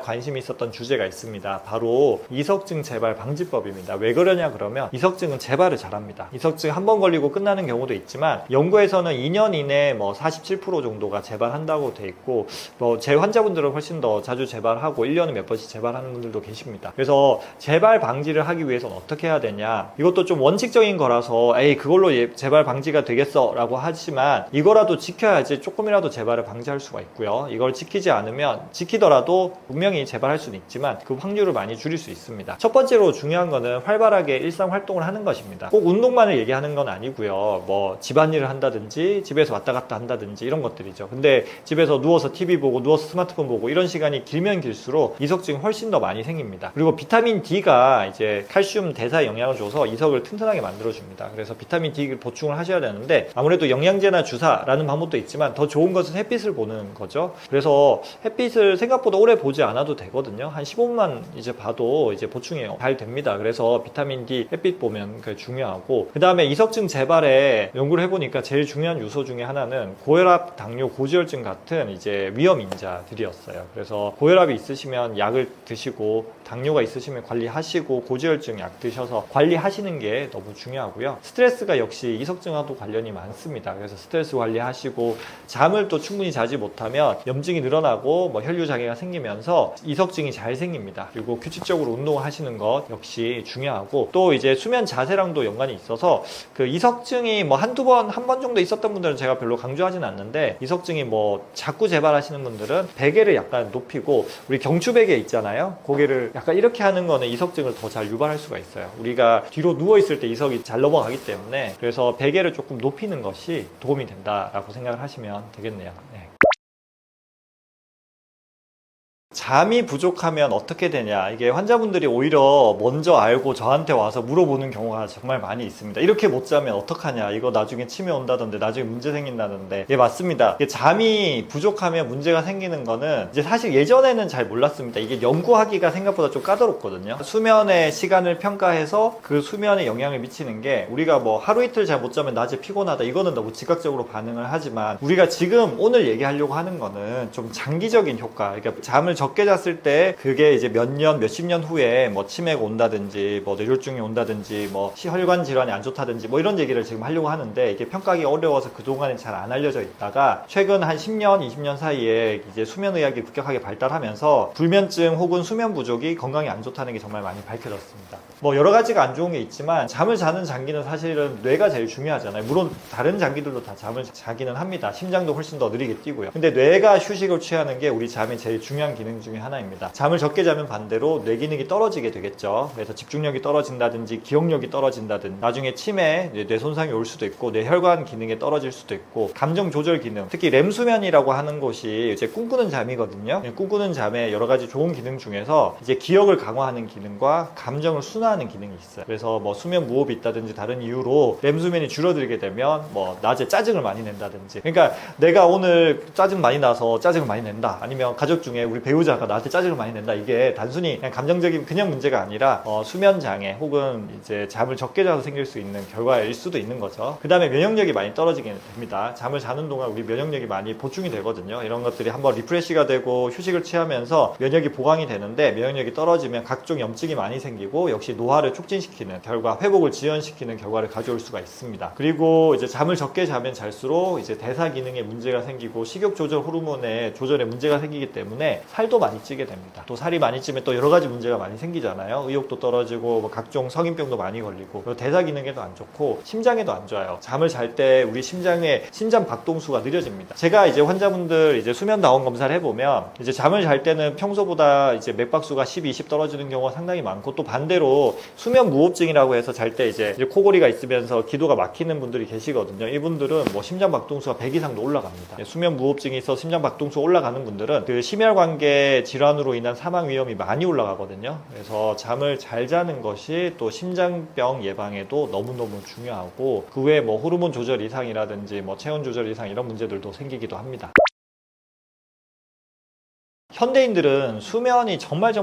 관심이 있었던 주제가 있습니다. 바로 이석증 재발 방지법입니다. 왜 그러냐 그러면, 이석증은 재발을 잘합니다. 이석증 한 번 걸리고 끝나는 경우도 있지만, 연구에서는 2년 이내에 뭐 47% 정도가 재발한다고 돼 있고, 뭐 제 환자분들은 훨씬 더 자주 재발하고 1년에 몇 번씩 재발하는 분들도 계십니다. 그래서 재발 방지를 하기 위해서는 어떻게 해야 되냐, 이것도 좀 원칙적인 거라서 에이 그걸로 재발 방지가 되겠어 라고 하지만, 이거라도 지켜야지 조금이라도 재발을 방지할 수가 있고요. 이걸 지키지 않으면, 지키더라도 분명히 재발할 수는 있지만 그 확률을 많이 줄일 수 있습니다. 첫 번째로 중요한 거는 활발하게 편안하게 일상 활동을 하는 것입니다. 꼭 운동만을 얘기하는 건 아니고요. 뭐 집안일을 한다든지 집에서 왔다 갔다 한다든지 이런 것들이죠. 근데 집에서 누워서 TV 보고 누워서 스마트폰 보고 이런 시간이 길면 길수록 이석증이 훨씬 더 많이 생깁니다. 그리고 비타민 D가 이제 칼슘 대사에 영향을 줘서 이석을 튼튼하게 만들어줍니다. 그래서 비타민 D 보충을 하셔야 되는데 아무래도 영양제나 주사라는 방법도 있지만 더 좋은 것은 햇빛을 보는 거죠. 그래서 햇빛을 생각보다 오래 보지 않아도 되거든요. 한 15분만 이제 봐도 이제 보충이 잘 됩니다. 그래서 비타민 D 햇빛 보면 그게 중요하고, 그 다음에 이석증 재발에 연구를 해보니까 제일 중요한 요소 중에 하나는 고혈압, 당뇨, 고지혈증 같은 이제 위험 인자들이었어요. 그래서 고혈압이 있으시면 약을 드시고, 당뇨가 있으시면 관리하시고, 고지혈증 약 드셔서 관리하시는 게 너무 중요하고요. 스트레스가 역시 이석증하고도 관련이 많습니다. 그래서 스트레스 관리하시고, 잠을 또 충분히 자지 못하면 염증이 늘어나고 뭐 혈류 장애가 생기면서 이석증이 잘 생깁니다. 그리고 규칙적으로 운동을 하시는 것 역시 중요하고, 또 이제 수면 자세랑도 연관이 있어서 그 이석증이 뭐 한 번 정도 있었던 분들은 제가 별로 강조하진 않는데, 이석증이 뭐 자꾸 재발하시는 분들은 베개를 약간 높이고, 우리 경추베개 있잖아요. 고개를 약간 이렇게 하는 거는 이석증을 더 잘 유발할 수가 있어요. 우리가 뒤로 누워 있을 때 이석이 잘 넘어가기 때문에, 그래서 베개를 조금 높이는 것이 도움이 된다라고 생각을 하시면 되겠네요. 네. 잠이 부족하면 어떻게 되냐, 이게 환자분들이 오히려 먼저 알고 저한테 와서 물어보는 경우가 정말 많이 있습니다. 이렇게 못 자면 어떡하냐, 이거 나중에 치매 온다던데, 나중에 문제 생긴다던데. 예, 맞습니다. 이게 잠이 부족하면 문제가 생기는 거는 이제 사실 예전에는 잘 몰랐습니다. 이게 연구하기가 생각보다 좀 까다롭거든요. 수면의 시간을 평가해서 그 수면에 영향을 미치는 게, 우리가 뭐 하루 이틀 잘 못 자면 낮에 피곤하다, 이거는 너무 즉각적으로 반응을 하지만, 우리가 지금 오늘 얘기하려고 하는 거는 좀 장기적인 효과, 그러니까 잠을 적게 잤을 때 그게 이제 몇 년, 몇십 년 후에 뭐 치매가 온다든지, 뭐 뇌졸중이 온다든지, 뭐 혈관 질환이 안 좋다든지, 뭐 이런 얘기를 지금 하려고 하는데, 이게 평가하기 어려워서 그동안에 잘 안 알려져 있다가 최근 한 10년, 20년 사이에 이제 수면의학이 급격하게 발달하면서 불면증 혹은 수면 부족이 건강에 안 좋다는 게 정말 많이 밝혀졌습니다. 뭐 여러 가지가 안 좋은 게 있지만, 잠을 자는 장기는 사실은 뇌가 제일 중요하잖아요. 물론 다른 장기들도 다 잠을 자기는 합니다. 심장도 훨씬 더 느리게 뛰고요. 근데 뇌가 휴식을 취하는 게 우리 잠의 제일 중요한 기능 중에 하나입니다. 잠을 적게 자면 반대로 뇌 기능이 떨어지게 되겠죠. 그래서 집중력이 떨어진다든지 기억력이 떨어진다든지, 나중에 치매, 뇌 손상이 올 수도 있고, 뇌혈관 기능이 떨어질 수도 있고, 감정 조절 기능, 특히 렘 수면이라고 하는 것이 이제 꿈꾸는 잠이거든요. 꿈꾸는 잠에 여러 가지 좋은 기능 중에서 이제 기억을 강화하는 기능과 감정을 순화하는 기능이 있어요. 그래서 뭐 수면 무호흡이 있다든지 다른 이유로 렘 수면이 줄어들게 되면 뭐 낮에 짜증을 많이 낸다든지, 그러니까 내가 오늘 짜증 많이 나서 짜증을 많이 낸다, 아니면 가족 중에 우리 배우자가 나한테 짜증을 많이 낸다, 이게 단순히 그냥 감정적인 그냥 문제가 아니라 수면 장애 혹은 이제 잠을 적게 자서 생길 수 있는 결과일 수도 있는 거죠. 그 다음에 면역력이 많이 떨어지게 됩니다. 잠을 자는 동안 우리 면역력이 많이 보충이 되거든요. 이런 것들이 한번 리프레시가 되고 휴식을 취하면서 면역이 보강이 되는데, 면역력이 떨어지면 각종 염증이 많이 생기고, 역시 노화를 촉진시키는 결과, 회복을 지연시키는 결과를 가져올 수가 있습니다. 그리고 이제 잠을 적게 자면 잘수록 이제 대사 기능에 문제가 생기고, 식욕 조절 호르몬의 조절에 문제가 생기기 때문에 살도 많이 찌게 됩니다. 또 살이 많이 찌면 또 여러 가지 문제가 많이 생기잖아요. 의욕도 떨어지고, 뭐 각종 성인병도 많이 걸리고, 그리고 대사 기능에도 안 좋고 심장에도 안 좋아요. 잠을 잘 때 우리 심장의 심장 박동수가 느려집니다. 제가 이제 환자분들 이제 수면 다원 검사를 해보면, 이제 잠을 잘 때는 평소보다 이제 맥박수가 10, 20 떨어지는 경우가 상당히 많고, 또 반대로 수면 무호흡증이라고 해서 잘 때 이제 코골이가 있으면서 기도가 막히는 분들이 계시거든요. 이분들은 뭐 심장 박동수가 100 이상도 올라갑니다. 수면 무호흡증이 있어 심장 박동수가 올라가는 분들은 그 심혈관계 질환으로 인한 사망 위험이 많이 올라가거든요. 그래서 잠을 잘 자는 것이 또 심장병 예방에도 너무너무 중요하고, 그 외에 뭐 호르몬 조절 이상이라든지 뭐 체온 조절 이상 이런 문제들도 생기기도 합니다. 현대인들은 수면이 정말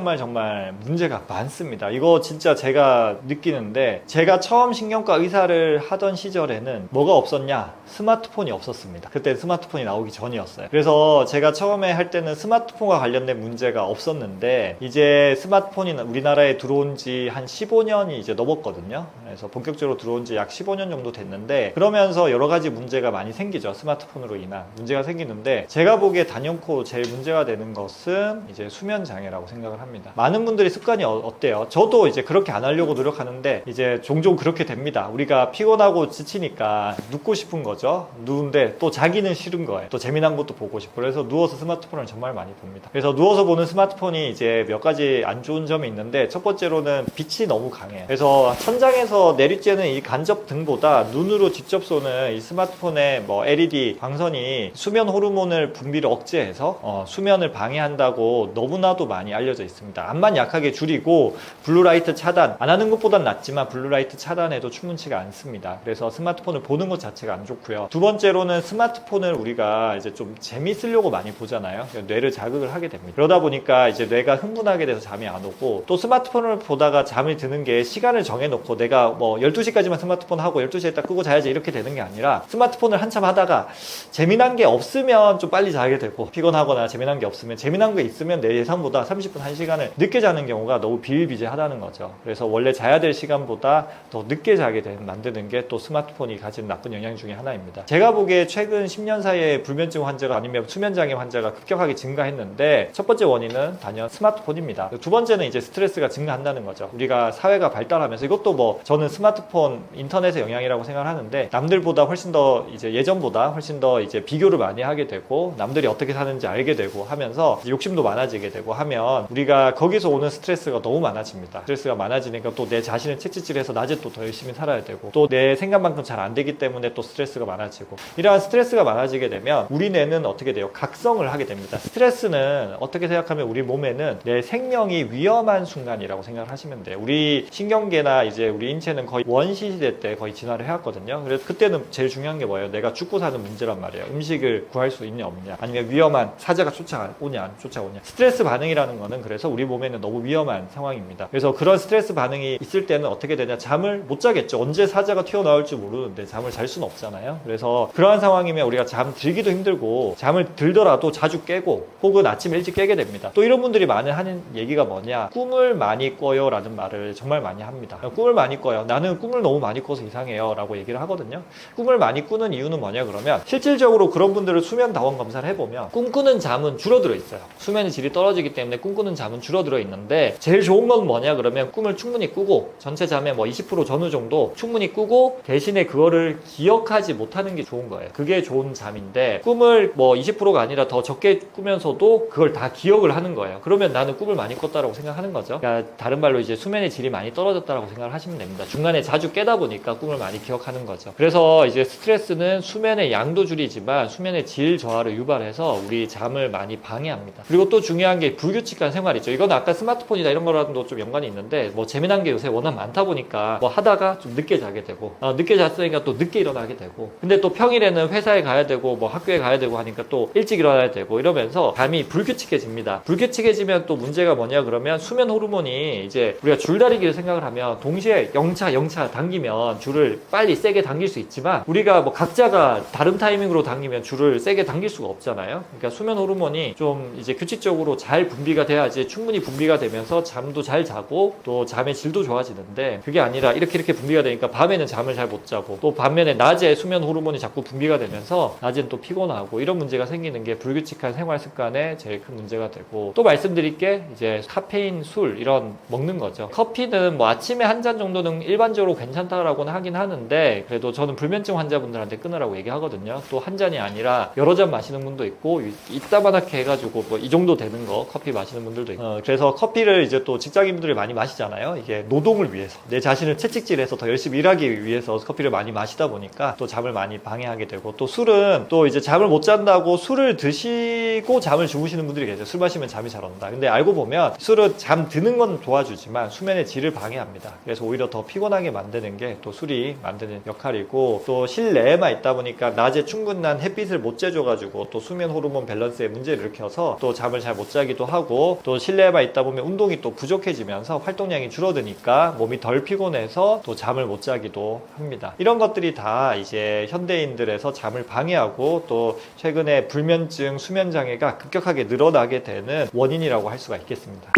문제가 많습니다. 이거 진짜 제가 느끼는데, 제가 처음 신경과 의사를 하던 시절에는 뭐가 없었냐? 스마트폰이 없었습니다. 그때 스마트폰이 나오기 전이었어요. 그래서 제가 처음에 할 때는 스마트폰과 관련된 문제가 없었는데, 이제 스마트폰이 우리나라에 들어온 지 한 15년이 이제 넘었거든요. 그래서 본격적으로 들어온 지 약 15년 정도 됐는데, 그러면서 여러 가지 문제가 많이 생기죠. 스마트폰으로 인한 문제가 생기는데, 제가 보기에 단연코 제일 문제가 되는 것은 것은 이제 수면 장애라고 생각을 합니다. 많은 분들이 습관이 어때요? 저도 이제 그렇게 안 하려고 노력하는데 이제 종종 그렇게 됩니다. 우리가 피곤하고 지치니까 눕고 싶은 거죠. 누운데 또 자기는 싫은 거예요. 또 재미난 것도 보고 싶고, 그래서 누워서 스마트폰을 정말 많이 봅니다. 그래서 누워서 보는 스마트폰이 이제 몇 가지 안 좋은 점이 있는데, 첫 번째로는 빛이 너무 강해요. 그래서 천장에서 내리쬐는 이 간접 등보다 눈으로 직접 쏘는 이 스마트폰의 뭐 LED 광선이 수면 호르몬을 분비를 억제해서 수면을 방해한다고 너무나도 많이 알려져 있습니다. 암만 약하게 줄이고 블루라이트 차단 안 하는 것보단 낫지만 블루라이트 차단해도 충분치가 않습니다. 그래서 스마트폰을 보는 것 자체가 안 좋고요. 두 번째로는 스마트폰을 우리가 이제 좀 재밌으려고 많이 보잖아요. 뇌를 자극을 하게 됩니다. 그러다 보니까 이제 뇌가 흥분하게 돼서 잠이 안 오고, 또 스마트폰을 보다가 잠이 드는 게 시간을 정해놓고 내가 뭐 12시까지만 스마트폰 하고 12시에 딱 끄고 자야지 이렇게 되는 게 아니라, 스마트폰을 한참 하다가 재미난 게 없으면 좀 빨리 자게 되고, 피곤하거나 재미난 게 없으면, 재미난 게 있으면 내 예상보다 30분, 1시간을 늦게 자는 경우가 너무 비일비재하다는 거죠. 그래서 원래 자야 될 시간보다 더 늦게 자게 만드는 게 또 스마트폰이 가진 나쁜 영향 중에 하나입니다. 제가 보기에 최근 10년 사이에 불면증 환자가 아니면 수면장애 환자가 급격하게 증가했는데, 첫 번째 원인은 단연 스마트폰입니다. 두 번째는 이제 스트레스가 증가한다는 거죠. 우리가 사회가 발달하면서, 이것도 뭐 저는 스마트폰, 인터넷의 영향이라고 생각하는데, 남들보다 훨씬 더 이제 예전보다 훨씬 더 이제 비교를 많이 하게 되고, 남들이 어떻게 사는지 알게 되고 하면서 욕심도 많아지게 되고 하면, 우리가 거기서 오는 스트레스가 너무 많아집니다. 스트레스가 많아지니까 또 내 자신을 채찍질해서 낮에 또 더 열심히 살아야 되고, 또 내 생각만큼 잘 안 되기 때문에 또 스트레스가 많아지고, 이러한 스트레스가 많아지게 되면 우리 뇌는 어떻게 돼요? 각성을 하게 됩니다. 스트레스는 어떻게 생각하면 우리 몸에는 내 생명이 위험한 순간이라고 생각을 하시면 돼요. 우리 신경계나 이제 우리 인체는 거의 원시시대 때 거의 진화를 해왔거든요. 그래서 그때는 제일 중요한 게 뭐예요? 내가 죽고 사는 문제란 말이에요. 음식을 구할 수 있냐 없냐, 아니면 위험한 사자가 쫓아오냐 안 쫓아오냐. 스트레스 반응이라는 거는 그래서 우리 몸에는 너무 위험한 상황입니다. 그래서 그런 스트레스 반응이 있을 때는 어떻게 되냐? 잠을 못 자겠죠. 언제 사자가 튀어나올지 모르는데 잠을 잘 수는 없잖아요. 그래서 그러한 상황이면 우리가 잠 들기도 힘들고, 잠을 들더라도 자주 깨고, 혹은 아침 일찍 깨게 됩니다. 또 이런 분들이 많이 하는 얘기가 뭐냐? 꿈을 많이 꿔요 라는 말을 정말 많이 합니다. 꿈을 많이 꿔요. 나는 꿈을 너무 많이 꿔서 이상해요 라고 얘기를 하거든요. 꿈을 많이 꾸는 이유는 뭐냐 그러면, 실질적으로 그런 분들을 수면 다원 검사를 해보면 꿈꾸는 잠은 줄어들어 있어요. 수면의 질이 떨어지기 때문에 꿈꾸는 잠은 줄어들어 있는데, 제일 좋은 건 뭐냐 그러면, 꿈을 충분히 꾸고 전체 잠의 뭐 20% 전후 정도 충분히 꾸고, 대신에 그거를 기억하지 못하는 게 좋은 거예요. 그게 좋은 잠인데, 꿈을 뭐 20%가 아니라 더 적게 꾸면서도 그걸 다 기억을 하는 거예요. 그러면 나는 꿈을 많이 꿨다라고 생각하는 거죠. 그러니까 다른 말로 이제 수면의 질이 많이 떨어졌다라고 생각을 하시면 됩니다. 중간에 자주 깨다 보니까 꿈을 많이 기억하는 거죠. 그래서 이제 스트레스는 수면의 양도 줄이지만 수면의 질 저하를 유발해서 우리 잠을 많이 방해합니다. 그리고 또 중요한 게 불규칙한 생활이죠. 이건 아까 스마트폰이나 이런 거랑도 좀 연관이 있는데, 뭐 재미난 게 요새 워낙 많다 보니까 뭐 하다가 좀 늦게 자게 되고, 늦게 잤으니까 또 늦게 일어나게 되고, 근데 또 평일에는 회사에 가야 되고 뭐 학교에 가야 되고 하니까 또 일찍 일어나야 되고, 이러면서 잠이 불규칙해집니다. 불규칙해지면 또 문제가 뭐냐 그러면, 수면 호르몬이 이제 우리가 줄다리기를 생각을 하면, 동시에 영차 당기면 줄을 빨리 세게 당길 수 있지만, 우리가 뭐 각자가 다른 타이밍으로 당기면 줄을 세게 당길 수가 없잖아요. 그러니까 수면 호르몬이 좀 이제 규칙적으로 잘 분비가 돼야지 충분히 분비가 되면서 잠도 잘 자고 또 잠의 질도 좋아지는데, 그게 아니라 이렇게 분비가 되니까 밤에는 잠을 잘 못 자고, 또 반면에 낮에 수면 호르몬이 자꾸 분비가 되면서 낮엔 또 피곤하고, 이런 문제가 생기는 게 불규칙한 생활 습관의 제일 큰 문제가 되고, 또 말씀드릴 게 이제 카페인, 술 이런 먹는 거죠. 커피는 뭐 아침에 한 잔 정도는 일반적으로 괜찮다라고는 하긴 하는데, 그래도 저는 불면증 환자분들한테 끊으라고 얘기하거든요. 또 한 잔이 아니라 여러 잔 마시는 분도 있고, 이따만하게 해가지고 뭐 이 정도 되는 거 커피 마시는 분들도 있고, 그래서 커피를 이제 또 직장인분들이 많이 마시잖아요. 이게 노동을 위해서, 내 자신을 채찍질해서 더 열심히 일하기 위해서 커피를 많이 마시다 보니까 또 잠을 많이 방해하게 되고, 또 술은 또 이제 잠을 못 잔다고 술을 드시고 잠을 주무시는 분들이 계세요. 술 마시면 잠이 잘 온다. 근데 알고 보면 술은 잠 드는 건 도와주지만 수면의 질을 방해합니다. 그래서 오히려 더 피곤하게 만드는 게 또 술이 만드는 역할이고, 또 실내에만 있다 보니까 낮에 충분한 햇빛을 못 쬐줘가지고 또 수면 호르몬 밸런스에 문제를 일으켜서 또 잠을 잘 못 자기도 하고, 또 실내에만 있다 보면 운동이 또 부족해지면서 활동량이 줄어드니까 몸이 덜 피곤해서 또 잠을 못 자기도 합니다. 이런 것들이 다 이제 현대인들에서 잠을 방해하고, 또 최근에 불면증, 수면장애가 급격하게 늘어나게 되는 원인이라고 할 수가 있겠습니다.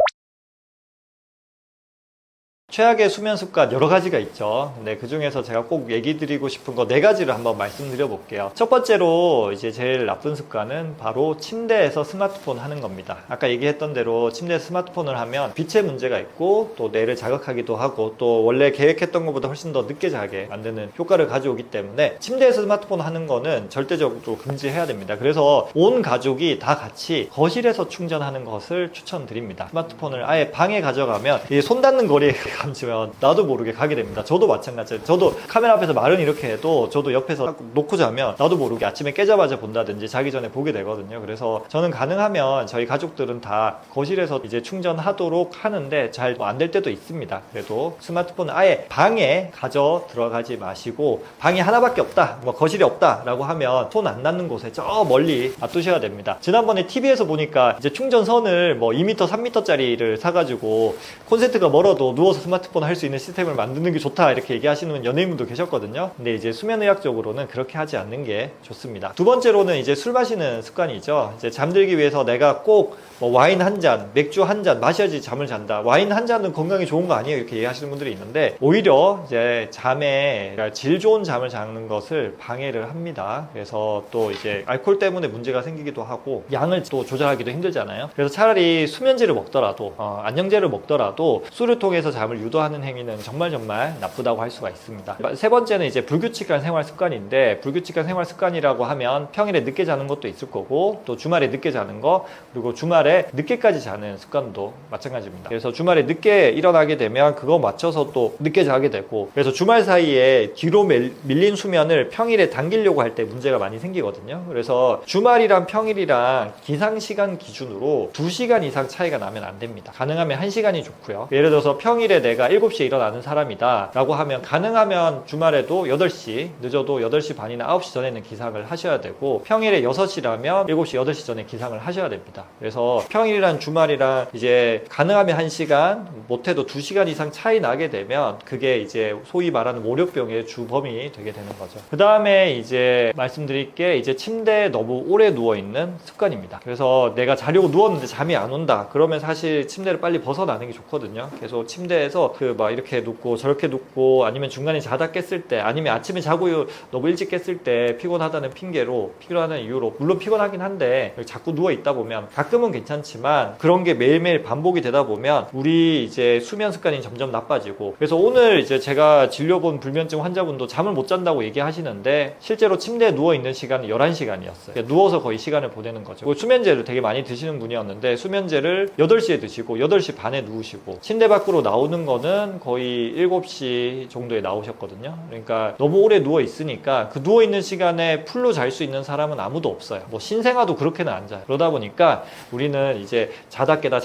최악의 수면 습관 여러 가지가 있죠. 근데 그 중에서 제가 꼭 얘기 드리고 싶은 거 4가지를 한번 말씀드려 볼게요. 첫 번째로 이제 제일 나쁜 습관은 바로 침대에서 스마트폰 하는 겁니다. 아까 얘기했던 대로 침대에서 스마트폰을 하면 빛의 문제가 있고 또 뇌를 자극하기도 하고 또 원래 계획했던 것보다 훨씬 더 늦게 자게 만드는 효과를 가져오기 때문에 침대에서 스마트폰 하는 거는 절대적으로 금지해야 됩니다. 그래서 온 가족이 다 같이 거실에서 충전하는 것을 추천드립니다. 스마트폰을 아예 방에 가져가면 손 닿는 거리에 감지면 나도 모르게 가게 됩니다. 저도 마찬가지예요. 저도 카메라 앞에서 말은 이렇게 해도 저도 옆에서 놓고 자면 나도 모르게 아침에 깨자마자 본다든지 자기 전에 보게 되거든요. 그래서 저는 가능하면 저희 가족들은 다 거실에서 이제 충전하도록 하는데 잘 안 될 때도 있습니다. 그래도 스마트폰을 아예 방에 가져 들어가지 마시고 방이 하나밖에 없다, 뭐 거실이 없다 라고 하면 손 안 닿는 곳에 저 멀리 놔두셔야 됩니다. 지난번에 TV에서 보니까 이제 충전선을 뭐 2m, 3m짜리를 사가지고 콘센트가 멀어도 누워서 스마트폰 할 수 있는 시스템을 만드는 게 좋다 이렇게 얘기하시는 연예인분도 계셨거든요. 근데 이제 수면의학적으로는 그렇게 하지 않는 게 좋습니다. 두 번째로는 이제 술 마시는 습관이죠. 이제 잠들기 위해서 내가 꼭 뭐 와인 한 잔, 맥주 한 잔 마셔야지 잠을 잔다. 와인 한 잔은 건강에 좋은 거 아니에요 이렇게 얘기하시는 분들이 있는데 오히려 이제 잠에 그러니까 질 좋은 잠을 자는 것을 방해를 합니다. 그래서 또 이제 알코올 때문에 문제가 생기기도 하고 양을 또 조절하기도 힘들잖아요. 그래서 차라리 수면제를 먹더라도 안정제를 먹더라도 술을 통해서 잠을 유도하는 행위는 정말 나쁘다고 할 수가 있습니다. 세 번째는 이제 불규칙한 생활 습관인데 불규칙한 생활 습관이라고 하면 평일에 늦게 자는 것도 있을 거고 또 주말에 늦게 자는 거 그리고 주말에 늦게까지 자는 습관도 마찬가지입니다. 그래서 주말에 늦게 일어나게 되면 그거 맞춰서 또 늦게 자게 되고 그래서 주말 사이에 뒤로 밀린 수면을 평일에 당기려고 할 때 문제가 많이 생기거든요. 그래서 주말이랑 평일이랑 기상시간 기준으로 2시간 이상 차이가 나면 안 됩니다. 가능하면 1시간이 좋고요. 예를 들어서 평일에 내가 7시에 일어나는 사람이다 라고 하면 가능하면 주말에도 8시 늦어도 8시 반이나 9시 전에는 기상을 하셔야 되고 평일에 6시라면 7시, 8시 전에 기상을 하셔야 됩니다. 그래서 평일이랑 주말이랑 이제 가능하면 1시간 못해도 2시간 이상 차이 나게 되면 그게 이제 소위 말하는 월요병의 주범이 되게 되는 거죠. 그 다음에 이제 말씀드릴 게 이제 침대에 너무 오래 누워있는 습관입니다. 그래서 내가 자려고 누웠는데 잠이 안 온다 그러면 사실 침대를 빨리 벗어나는 게 좋거든요. 계속 침대에서 그 막 이렇게 눕고 저렇게 눕고 아니면 중간에 자다 깼을 때 아니면 아침에 자고 너무 일찍 깼을 때 피곤하다는 핑계로 피곤하는 이유로 물론 피곤하긴 한데 자꾸 누워 있다 보면 가끔은 괜찮지만 그런 게 매일매일 반복이 되다 보면 우리 이제 수면 습관이 점점 나빠지고 그래서 오늘 이제 제가 진료본 불면증 환자분도 잠을 못 잔다고 얘기하시는데 실제로 침대에 누워 있는 시간은 11시간이었어요. 그러니까 누워서 거의 시간을 보내는 거죠. 수면제를 되게 많이 드시는 분이었는데 수면제를 8시에 드시고 8시 반에 누우시고 침대 밖으로 나오는 거는 거의 7시 정도에 나오셨거든요. 그러니까 너무 오래 누워 있으니까 그 누워 있는 시간에 풀로 잘 수 있는 사람은 아무도 없어요. 뭐 신생아도 그렇게는 안 자요. 그러다 보니까 우리는 이제 자다 깨다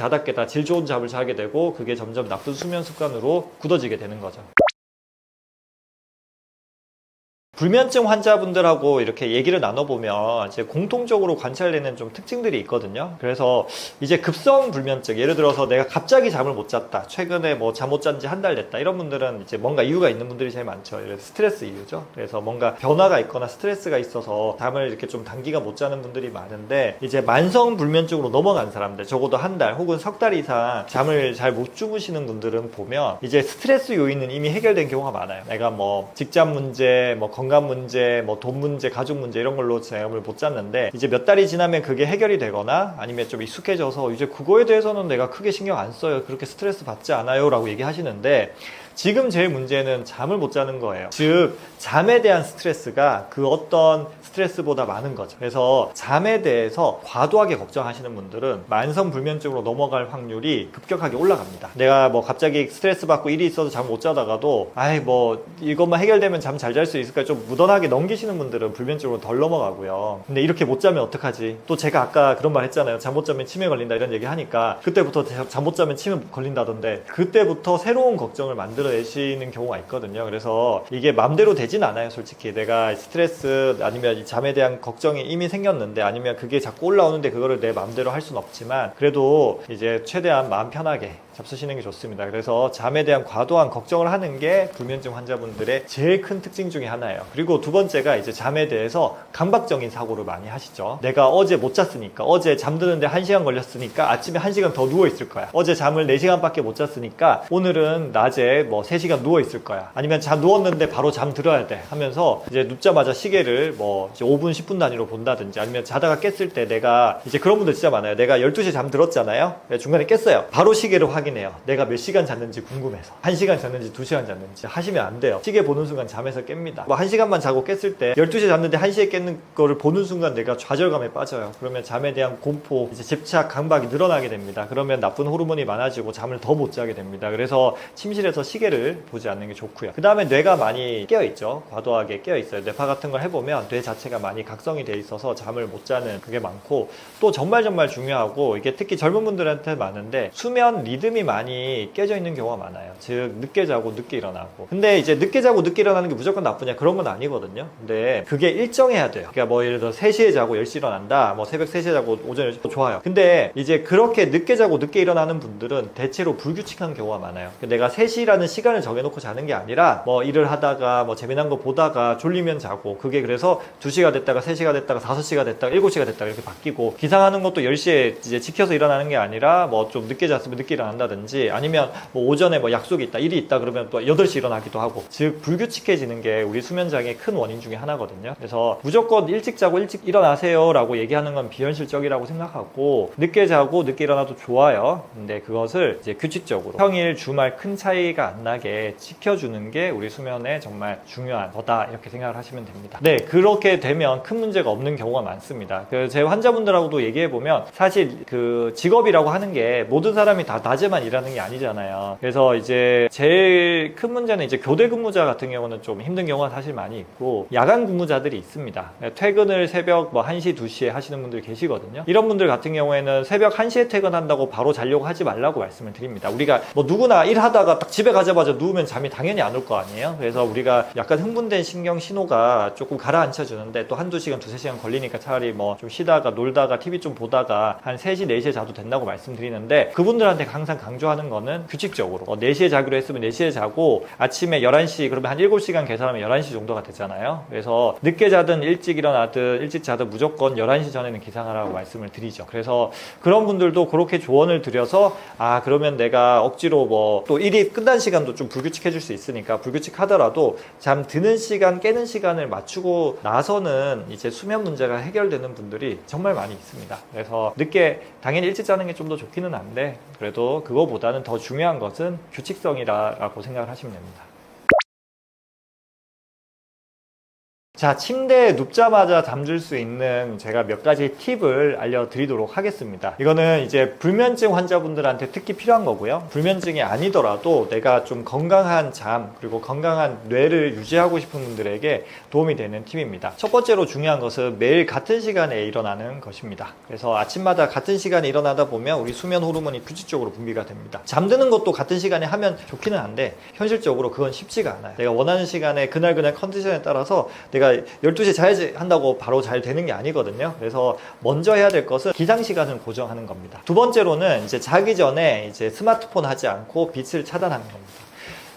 질 좋은 잠을 자게 되고 그게 점점 나쁜 수면 습관으로 굳어지게 되는 거죠. 불면증 환자분들하고 이렇게 얘기를 나눠보면 이제 공통적으로 관찰되는 좀 특징들이 있거든요. 그래서 이제 급성 불면증, 예를 들어서 내가 갑자기 잠을 못 잤다. 최근에 뭐 잠 못 잔 지 한 달 됐다. 이런 분들은 이제 뭔가 이유가 있는 분들이 제일 많죠. 스트레스 이유죠. 그래서 뭔가 변화가 있거나 스트레스가 있어서 잠을 이렇게 좀 단기간 못 자는 분들이 많은데 이제 만성 불면증으로 넘어간 사람들, 적어도 한 달 혹은 석 달 이상 잠을 잘 못 주무시는 분들은 보면 이제 스트레스 요인은 이미 해결된 경우가 많아요. 내가 뭐 직장 문제, 뭐 건강 문제, 뭐 돈 문제, 가족 문제 이런 걸로 잠을 못 잤는데 이제 몇 달이 지나면 그게 해결이 되거나 아니면 좀 익숙해져서 이제 그거에 대해서는 내가 크게 신경 안 써요. 그렇게 스트레스 받지 않아요. 라고 얘기하시는데 지금 제일 문제는 잠을 못 자는 거예요. 즉 잠에 대한 스트레스가 그 어떤 스트레스보다 많은 거죠. 그래서 잠에 대해서 과도하게 걱정하시는 분들은 만성 불면증으로 넘어갈 확률이 급격하게 올라갑니다. 내가 뭐 갑자기 스트레스 받고 일이 있어서 잠 못 자다가도 아이 뭐 이것만 해결되면 잠 잘 잘 수 있을까 좀 무던하게 넘기시는 분들은 불면증으로 덜 넘어가고요. 근데 이렇게 못 자면 어떡하지? 또 제가 아까 그런 말 했잖아요. 잠 못 자면 치매 걸린다 이런 얘기 하니까 그때부터 잠 못 자면 치매 걸린다던데 그때부터 새로운 걱정을 만들어내시는 경우가 있거든요. 그래서 이게 맘대로 되진 않아요. 솔직히 내가 스트레스 아니면 잠에 대한 걱정이 이미 생겼는데 아니면 그게 자꾸 올라오는데 그거를 내 맘대로 할 수는 없지만 그래도 이제 최대한 마음 편하게 잡수시는 게 좋습니다. 그래서 잠에 대한 과도한 걱정을 하는 게 불면증 환자분들의 제일 큰 특징 중에 하나예요. 그리고 두 번째가 이제 잠에 대해서 강박적인 사고를 많이 하시죠. 내가 어제 못 잤으니까, 어제 잠드는데 1시간 걸렸으니까 아침에 1시간 더 누워 있을 거야. 어제 잠을 4시간밖에 못 잤으니까 오늘은 낮에 뭐 3시간 누워 있을 거야. 아니면 누웠는데 바로 잠 들어야 돼 하면서 이제 눕자마자 시계를 뭐 이제 5분 10분 단위로 본다든지, 아니면 자다가 깼을 때 내가 이제 그런 분들 진짜 많아요. 내가 12시에 잠 들었잖아요. 중간에 깼어요. 바로 시계를 확인해요. 내가 몇 시간 잤는지 궁금해서. 1시간 잤는지 2시간 잤는지. 하시면 안 돼요. 시계 보는 순간 잠에서 깹니다. 뭐 1시간만 자고 깼을 때 12시에 잤는데 1시에 깼는 거를 보는 순간 내가 좌절감에 빠져요. 그러면 잠에 대한 공포, 이제 집착, 강박이 늘어나게 됩니다. 그러면 나쁜 호르몬이 많아지고 잠을 더 못 자게 됩니다. 그래서 침실에서 시계를 보지 않는 게 좋고요. 그 다음에 뇌가 많이 깨어있죠. 과도하게 깨어있어요. 뇌파 같은 걸 해보면 뇌 자체가 많이 각성이 돼 있어서 잠을 못 자는 그게 많고, 또 정말 중요하고, 이게 특히 젊은 분들한테 많은데 수면 리듬이 많이 깨져 있는 경우가 많아요. 즉 늦게 자고 늦게 일어나고. 근데 이제 늦게 자고 늦게 일어나는 게 무조건 나쁘냐, 그런 건 아니거든요. 근데 그게 일정해야 돼요. 그러니까 뭐 예를 들어 3시에 자고 10시 일어난다, 뭐 새벽 3시에 자고 오전 10시, 좋아요. 근데 이제 그렇게 늦게 자고 늦게 일어나는 분들은 대체로 불규칙한 경우가 많아요. 내가 3시라는 시간을 정해놓고 자는 게 아니라 뭐 일을 하다가 뭐 재미난 거 보다가 졸리면 자고, 그게 그래서 2시가 됐다가 3시가 됐다가 5시가 됐다가 7시가 됐다가 이렇게 바뀌고, 기상하는 것도 10시에 이제 지켜서 일어나는 게 아니라 뭐 좀 늦게 잤으면 늦게 일어난다든지, 아니면 뭐 오전에 뭐 약속이 있다, 일이 있다 그러면 또 8시 일어나기도 하고. 즉 불규칙해지는 게 우리 수면장애의 큰 원인 중에 하나거든요. 그래서 무조건 일찍 자고 일찍 일어나세요 라고 얘기하는 건 비현실적이라고 생각하고, 늦게 자고 늦게 일어나도 좋아요. 근데 그것을 이제 규칙적으로 평일 주말 큰 차이가 안 나게 지켜주는 게 우리 수면에 정말 중요한 거다, 이렇게 생각을 하시면 됩니다. 네, 그렇게 되면 큰 문제가 없는 경우가 많습니다. 제 환자분들하고도 얘기해보면 사실 그 직업이라고 하는 게 모든 사람이 다 낮에만 일하는 게 아니잖아요. 그래서 이제 제일 큰 문제는 이제 교대 근무자 같은 경우는 좀 힘든 경우가 사실 많이 있고, 야간 근무자들이 있습니다. 퇴근을 새벽 뭐 1시, 2시에 하시는 분들 계시거든요. 이런 분들 같은 경우에는 새벽 1시에 퇴근한다고 바로 자려고 하지 말라고 말씀을 드립니다. 우리가 뭐 누구나 일하다가 딱 집에 가자마자 누우면 잠이 당연히 안 올 거 아니에요. 그래서 우리가 약간 흥분된 신경 신호가 조금 가라앉혀 주는데, 또 한두 시간, 두세 시간 걸리니까 차라리 뭐 좀 쉬다가 놀다가 TV 좀 보다가 한 3시, 4시에 자도 된다고 말씀드리는데, 그분들한테 항상 강조하는 거는 규칙적으로 4시에 자기로 했으면 4시에 자고, 아침에 11시, 그러면 한 7시간 계산하면 11시 정도가 되잖아요. 그래서 늦게 자든 일찍 일어나든 일찍 자든 무조건 11시 전에는 기상하라고 말씀을 드리죠. 그래서 그런 분들도 그렇게 조언을 드려서, 아 그러면 내가 억지로 뭐 또 일이 끝난 시간도 좀 불규칙해질 수 있으니까, 불규칙하더라도 잠 드는 시간, 깨는 시간을 맞추고 나서는 이제 수면 문제가 해결되는 분들이 정말 많이 있습니다. 그래서 늦게 당연히 일찍 자는 게 좀 더 좋기는 한데, 그래도 그거보다는 더 중요한 것은 규칙성이라고 생각을 하시면 됩니다. 자, 침대에 눕자마자 잠들 수 있는 제가 몇 가지 팁을 알려드리도록 하겠습니다. 이거는 이제 불면증 환자분들한테 특히 필요한 거고요. 불면증이 아니더라도 내가 좀 건강한 잠, 그리고 건강한 뇌를 유지하고 싶은 분들에게 도움이 되는 팁입니다. 첫 번째로 중요한 것은 매일 같은 시간에 일어나는 것입니다. 그래서 아침마다 같은 시간에 일어나다 보면 우리 수면 호르몬이 규칙적으로 분비가 됩니다. 잠드는 것도 같은 시간에 하면 좋기는 한데, 현실적으로 그건 쉽지가 않아요. 내가 원하는 시간에 그날 컨디션에 따라서 내가 12시에 자야지 한다고 바로 잘 되는 게 아니거든요. 그래서 먼저 해야 될 것은 기상 시간을 고정하는 겁니다. 두 번째로는 이제 자기 전에 이제 스마트폰 하지 않고 빛을 차단하는 겁니다.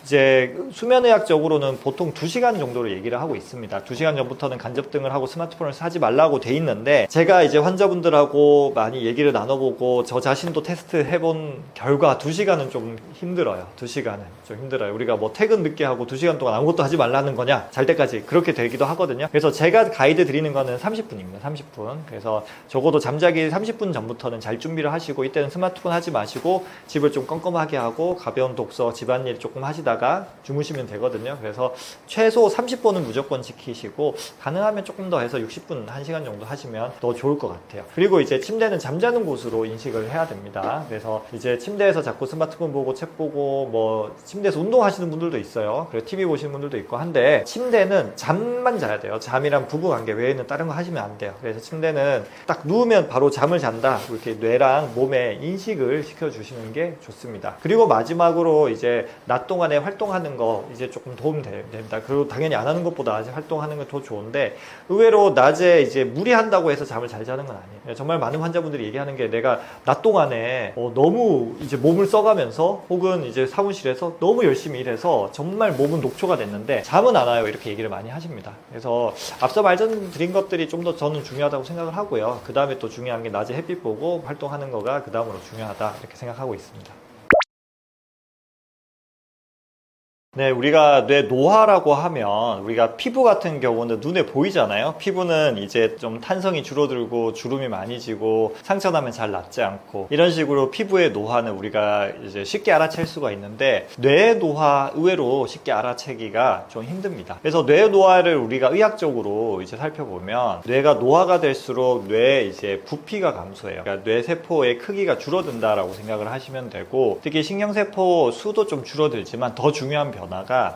이제 수면의학적으로는 보통 2시간 정도를 얘기를 하고 있습니다. 2시간 전부터는 간접등을 하고 스마트폰을 사지 말라고 돼 있는데, 제가 이제 환자분들하고 많이 얘기를 나눠보고 저 자신도 테스트 해본 결과 2시간은 좀 힘들어요. 2시간은 좀 힘들어요. 우리가 뭐 퇴근 늦게 하고 2시간 동안 아무것도 하지 말라는 거냐, 잘 때까지 그렇게 되기도 하거든요. 그래서 제가 가이드 드리는 거는 30분입니다. 30분. 그래서 적어도 잠자기 30분 전부터는 잘 준비를 하시고, 이때는 스마트폰 하지 마시고 집을 좀 껌껌하게 하고 가벼운 독서, 집안일 조금 하시다가 주무시면 되거든요. 그래서 최소 30분은 무조건 지키시고, 가능하면 조금 더 해서 60분, 1시간 정도 하시면 더 좋을 것 같아요. 그리고 이제 침대는 잠자는 곳으로 인식을 해야 됩니다. 그래서 이제 침대에서 자꾸 스마트폰 보고 책 보고, 뭐 침대에서 운동하시는 분들도 있어요. 그리고 TV 보시는 분들도 있고 한데, 침대는 잠만 자야 돼요. 잠이랑 부부관계 외에는 다른 거 하시면 안 돼요. 그래서 침대는 딱 누우면 바로 잠을 잔다, 이렇게 뇌랑 몸에 인식을 시켜주시는 게 좋습니다. 그리고 마지막으로 이제 낮 동안에 활동하는 거 이제 조금 도움 됩니다. 그리고 당연히 안 하는 것보다 낮에 활동하는 게 더 좋은데, 의외로 낮에 이제 무리한다고 해서 잠을 잘 자는 건 아니에요. 정말 많은 환자분들이 얘기하는 게, 내가 낮 동안에 너무 이제 몸을 써가면서 혹은 이제 사무실에서 너무 열심히 일해서 정말 몸은 녹초가 됐는데 잠은 안 와요, 이렇게 얘기를 많이 하십니다. 그래서 앞서 말씀드린 것들이 좀 더 저는 중요하다고 생각을 하고요. 그 다음에 또 중요한 게 낮에 햇빛 보고 활동하는 거가 그 다음으로 중요하다, 이렇게 생각하고 있습니다. 네, 우리가 뇌 노화라고 하면 우리가 피부 같은 경우는 눈에 보이잖아요. 피부는 이제 좀 탄성이 줄어들고 주름이 많이 지고 상처나면 잘 낫지 않고, 이런 식으로 피부의 노화는 우리가 이제 쉽게 알아챌 수가 있는데, 뇌 노화 의외로 쉽게 알아채기가 좀 힘듭니다. 그래서 뇌 노화를 우리가 의학적으로 이제 살펴보면, 뇌가 노화가 될수록 뇌의 이제 부피가 감소해요. 그러니까 뇌 세포의 크기가 줄어든다라고 생각을 하시면 되고, 특히 신경세포 수도 좀 줄어들지만 더 중요한 변화가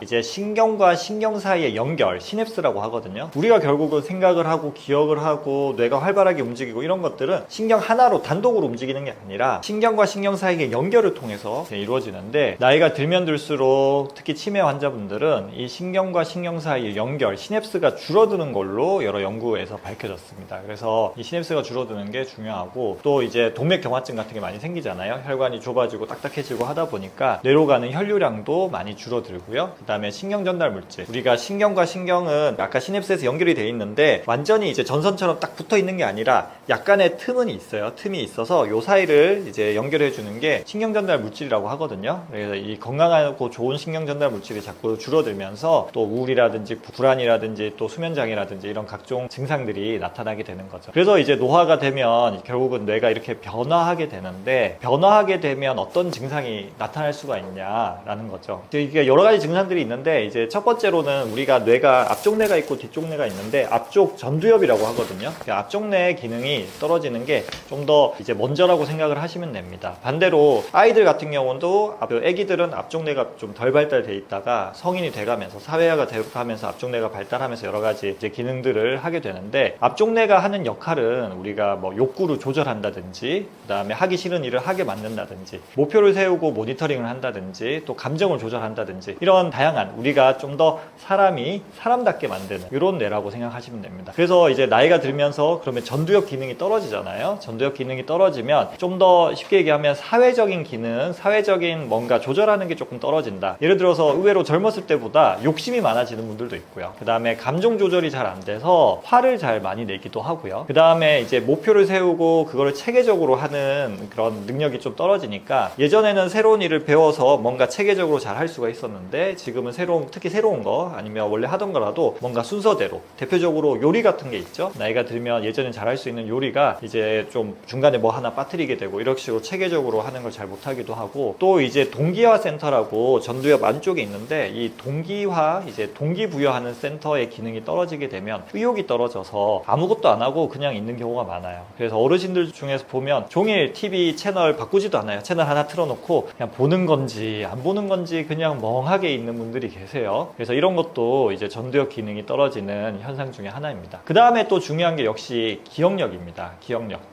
이제 신경과 신경 사이의 연결, 시냅스라고 하거든요. 우리가 결국은 생각을 하고 기억을 하고 뇌가 활발하게 움직이고 이런 것들은 신경 하나로 단독으로 움직이는 게 아니라 신경과 신경 사이의 연결을 통해서 이루어지는데, 나이가 들면 들수록 특히 치매 환자분들은 이 신경과 신경 사이의 연결, 시냅스가 줄어드는 걸로 여러 연구에서 밝혀졌습니다. 그래서 이 시냅스가 줄어드는 게 중요하고, 또 이제 동맥경화증 같은 게 많이 생기잖아요. 혈관이 좁아지고 딱딱해지고 하다 보니까 뇌로 가는 혈류량도 많이 줄어들고요. 그 다음에 신경 전달 물질, 우리가 신경과 신경은 아까 시냅스에서 연결이 돼 있는데 완전히 이제 전선처럼 딱 붙어 있는 게 아니라 약간의 틈은 있어요. 틈이 있어서 요 사이를 이제 연결해 주는 게 신경 전달 물질이라고 하거든요. 그래서 이 건강하고 좋은 신경 전달 물질이 자꾸 줄어들면서 또 우울이라든지 불안이라든지 또 수면 장애라든지 이런 각종 증상들이 나타나게 되는 거죠. 그래서 이제 노화가 되면 결국은 뇌가 이렇게 변화하게 되는데, 변화하게 되면 어떤 증상이 나타날 수가 있냐라는 거죠. 이게 여러 가지 증상들이 있는데, 이제 첫 번째로는 우리가 뇌가 앞쪽 뇌가 있고 뒤쪽 뇌가 있는데, 앞쪽 전두엽이라고 하거든요. 앞쪽 뇌의 기능이 떨어지는 게 좀 더 이제 먼저라고 생각을 하시면 됩니다. 반대로 아이들 같은 경우도, 애기들은 앞쪽 뇌가 좀 덜 발달돼 있다가 성인이 돼가면서 사회화가 돼가면서 앞쪽 뇌가 발달하면서 여러 가지 이제 기능들을 하게 되는데, 앞쪽 뇌가 하는 역할은 우리가 뭐 욕구를 조절한다든지, 그 다음에 하기 싫은 일을 하게 만든다든지, 목표를 세우고 모니터링을 한다든지, 또 감정을 조절한다든지, 이런 다양한 우리가 좀 더 사람이 사람답게 만드는 이런 뇌라고 생각하시면 됩니다. 그래서 이제 나이가 들면서 그러면 전두엽 기능이 떨어지잖아요. 전두엽 기능이 떨어지면 좀 더 쉽게 얘기하면 사회적인 기능, 사회적인 뭔가 조절하는 게 조금 떨어진다. 예를 들어서 의외로 젊었을 때보다 욕심이 많아지는 분들도 있고요. 그 다음에 감정 조절이 잘 안 돼서 화를 잘 많이 내기도 하고요. 그 다음에 이제 목표를 세우고 그거를 체계적으로 하는 그런 능력이 좀 떨어지니까, 예전에는 새로운 일을 배워서 뭔가 체계적으로 잘 할 수가 있었는데, 지금은 특히 새로운 거 아니면 원래 하던 거라도 뭔가 순서대로, 대표적으로 요리 같은 게 있죠. 나이가 들면 예전에 잘 할 수 있는 요리가 이제 좀 중간에 뭐 하나 빠뜨리게 되고, 이런 식으로 체계적으로 하는 걸 잘 못하기도 하고, 또 이제 동기화 센터라고 전두엽 안쪽에 있는데, 이 동기화, 이제 동기부여하는 센터의 기능이 떨어지게 되면 의욕이 떨어져서 아무것도 안 하고 그냥 있는 경우가 많아요. 그래서 어르신들 중에서 보면 종일 TV 채널 바꾸지도 않아요. 채널 하나 틀어놓고 그냥 보는 건지 안 보는 건지 그냥 멍하게 있는 분들이 계세요. 그래서 이런 것도 이제 전두엽 기능이 떨어지는 현상 중에 하나입니다. 그 다음에 또 중요한 게 역시 기억력입니다.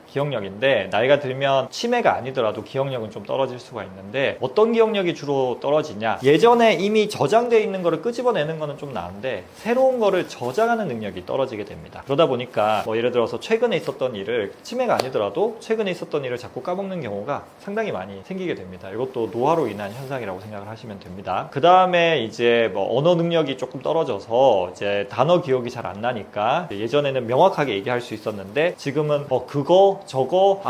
기억력인데, 나이가 들면 치매가 아니더라도 기억력은 좀 떨어질 수가 있는데, 어떤 기억력이 주로 떨어지냐, 예전에 이미 저장되어 있는 거를 끄집어내는 거는 좀 나은데 새로운 거를 저장하는 능력이 떨어지게 됩니다. 그러다 보니까 뭐 예를 들어서 최근에 있었던 일을, 치매가 아니더라도 최근에 있었던 일을 자꾸 까먹는 경우가 상당히 많이 생기게 됩니다. 이것도 노화로 인한 현상이라고 생각을 하시면 됩니다. 그 다음에 이제 뭐 언어 능력이 조금 떨어져서 이제 단어 기억이 잘 안 나니까, 예전에는 명확하게 얘기할 수 있었는데 지금은 그거 저거